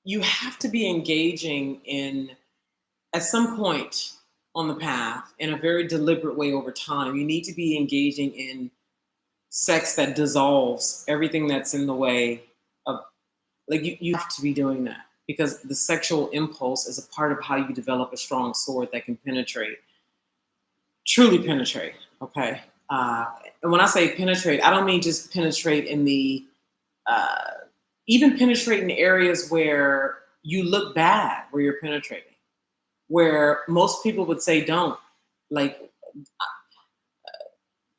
you have to be engaging in, at some point on the path, in a very deliberate way over time. You need to be engaging in sex that dissolves everything that's in the way of, like, you have to be doing that because the sexual impulse is a part of how you develop a strong sword that can penetrate, truly penetrate. Okay. And when I say penetrate, I don't mean just penetrate in the, uh, even penetrate in areas where you look bad, where you're penetrating, where most people would say don't. Like,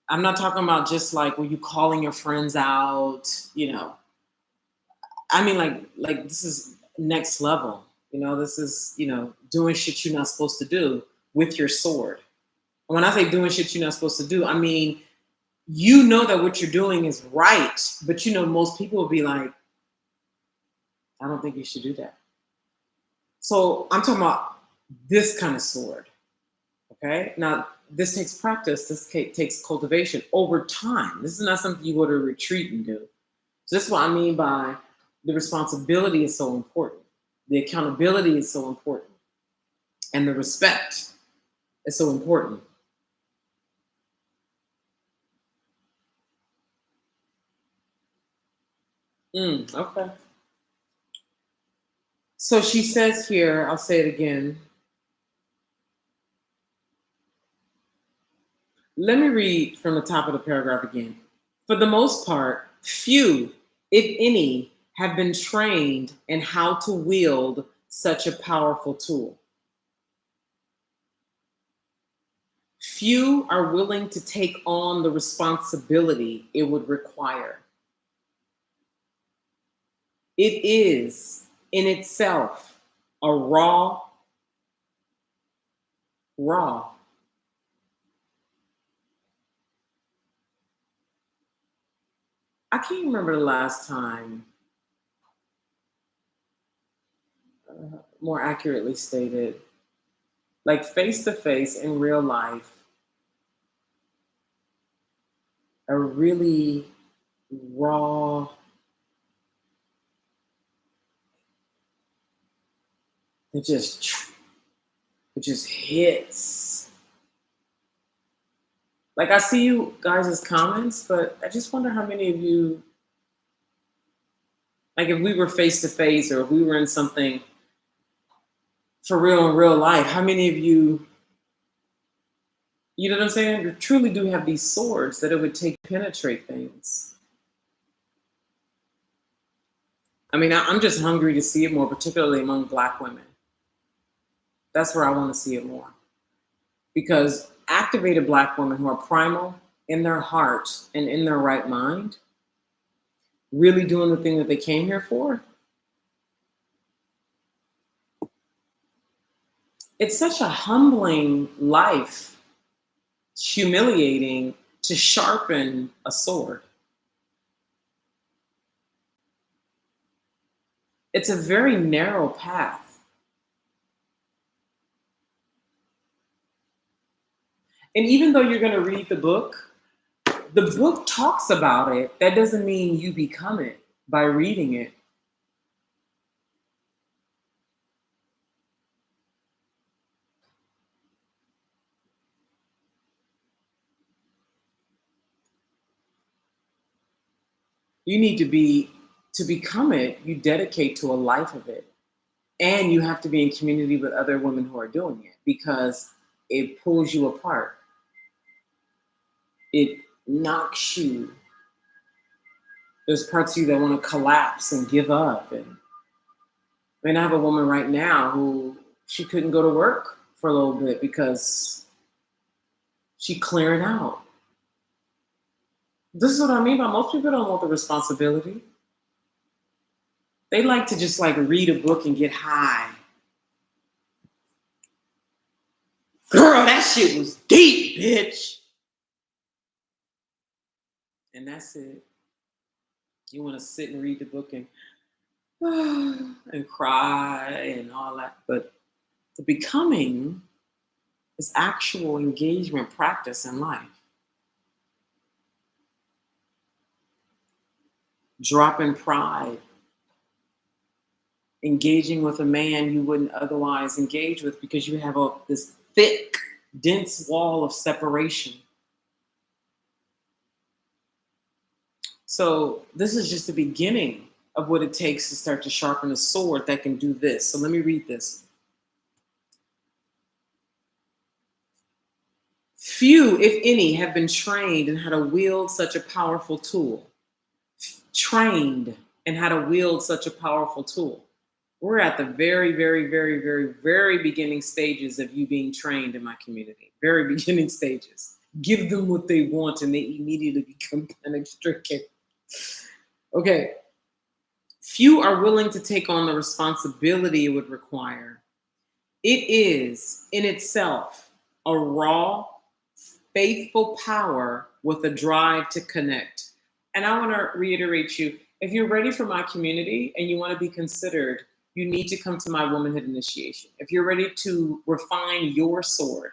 I'm not talking about just like when you calling your friends out, you know. I mean, like this is next level. You know, this is, you know, doing shit you're not supposed to do with your sword. And when I say doing shit you're not supposed to do, I mean, you know that what you're doing is right, but you know, most people will be like, I don't think you should do that. So I'm talking about this kind of sword. Okay. Now, this takes practice. This takes cultivation over time. This is not something you go to a retreat and do. So this is what I mean by the responsibility is so important. The accountability is so important. And the respect is so important. Okay. So she says here, I'll say it again. Let me read from the top of the paragraph again. For the most part, few, if any, have been trained in how to wield such a powerful tool. Few are willing to take on the responsibility it would require. It is, in itself, a raw. I can't remember the last time, more accurately stated, like face to face in real life, a really raw, it just hits. Like I see you guys' comments, but I just wonder how many of you, like if we were face to face or if we were in something for real in real life, how many of you, you know what I'm saying, you truly do have these swords that it would take to penetrate things. I mean, I'm just hungry to see it more, particularly among Black women. That's where I want to see it more. Because activated Black women who are primal in their heart and in their right mind, really doing the thing that they came here for, it's such a humbling life, humiliating to sharpen a sword. It's a very narrow path. And even though you're going to read the book talks about it. That doesn't mean you become it by reading it. You need to become it, you dedicate to a life of it. And you have to be in community with other women who are doing it because it pulls you apart. It knocks you. There's parts of you that want to collapse and give up. And I mean, I have a woman right now who she couldn't go to work for a little bit because she's clearing out. This is what I mean by most people don't want the responsibility. They like to just like read a book and get high. Girl, that shit was deep, bitch. And that's it. You want to sit and read the book and and cry and all that. But the becoming is actual engagement practice in life. Dropping pride. Engaging with a man you wouldn't otherwise engage with because you have this thick, dense wall of separation. So this is just the beginning of what it takes to start to sharpen a sword that can do this. So let me read this. Few, if any, have been trained in how to wield such a powerful tool. Trained in how to wield such a powerful tool. We're at the very, very, very, very, very beginning stages of you being trained in my community. Very beginning stages. Give them what they want and they immediately become panic stricken. Okay. Few are willing to take on the responsibility it would require. It is, in itself, a raw, faithful power with a drive to connect. And I want to reiterate you, if you're ready for my community and you want to be considered, you need to come to my womanhood initiation. If you're ready to refine your sword,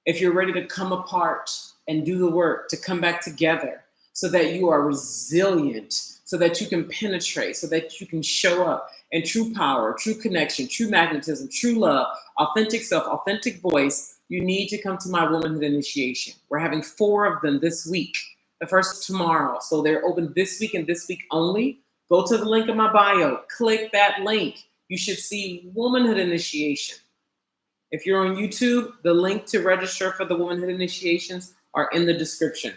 if you're ready to come apart and do the work to come back together so that you are resilient, so that you can penetrate, so that you can show up in true power, true connection, true magnetism, true love, authentic self, authentic voice, you need to come to my womanhood initiation. We're having 4 of them this week. The first tomorrow. So they're open this week and this week only. Go to the link in my bio. Click that link. You should see Womanhood Initiation. If you're on YouTube, the link to register for the Womanhood Initiations are in the description.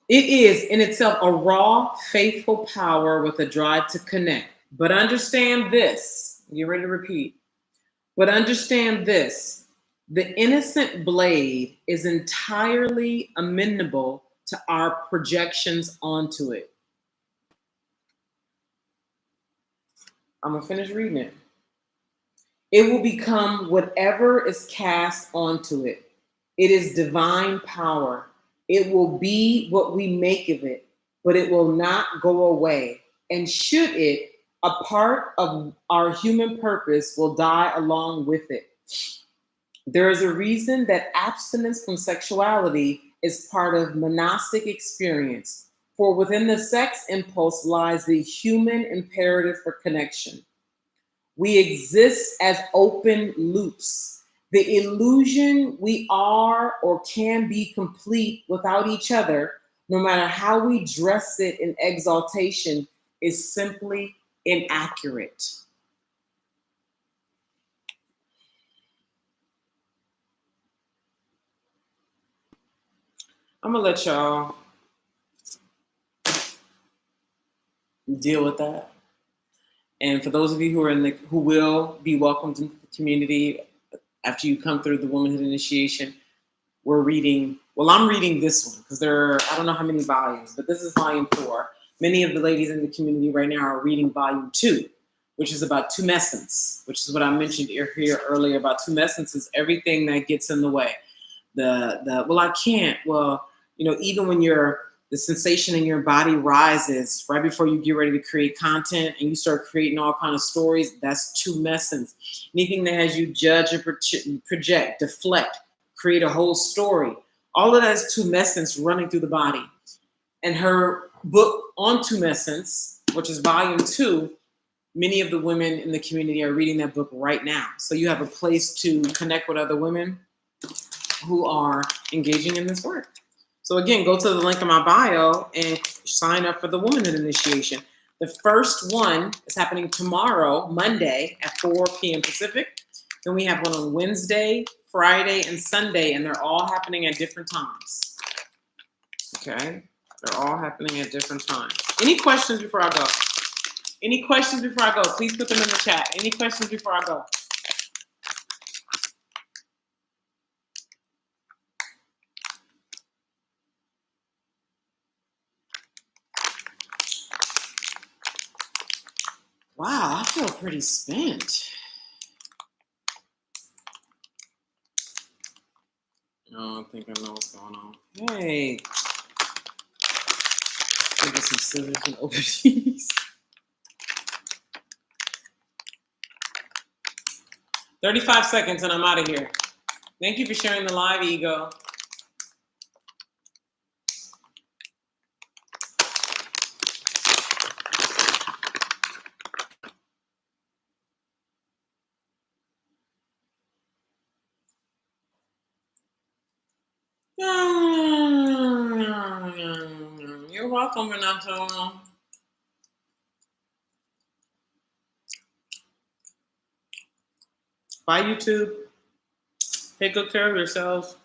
It is in itself a raw, faithful power with a drive to connect. But understand this, get ready to repeat. But understand this, the innocent blade is entirely amenable to our projections onto it. I'm going to finish reading it. It will become whatever is cast onto it. It is divine power. It will be what we make of it, but it will not go away. And should it, a part of our human purpose will die along with it. There is a reason that abstinence from sexuality is part of monastic experience, for within the sex impulse lies the human imperative for connection. We exist as open loops. The illusion we are or can be complete without each other, no matter how we dress it in exaltation, is simply inaccurate. I'm gonna let y'all deal with that. And for those of you who will be welcomed into the community after you come through the Womanhood initiation, I'm reading this one because I don't know how many volumes, but this is volume 4. Many of the ladies in the community right now are reading volume 2, which is about tumescence, which is what I mentioned here earlier about tumescence is everything that gets in the way. I can't. Well, even when the sensation in your body rises right before you get ready to create content and you start creating all kind of stories, that's tumescence. Anything that has you judge and project, deflect, create a whole story, all of that is tumescence running through the body. And her book on tumescence, which is volume 2, many of the women in the community are reading that book right now. So you have a place to connect with other women who are engaging in this work. So again, go to the link in my bio and sign up for the Womanhood initiation. The first one is happening tomorrow, Monday at 4 p.m. Pacific. Then we have one on Wednesday, Friday, and Sunday, and they're all happening at different times. Okay? They're all happening at different times. Any questions before I go? Any questions before I go? Please put them in the chat. Any questions before I go? Wow, I feel pretty spent. I don't think I know what's going on. Hey. Get some scissors and open these. 35 seconds and I'm out of here. Thank you for sharing the live, Ego. You're welcome, Renato. Bye, YouTube. Take good care of yourselves.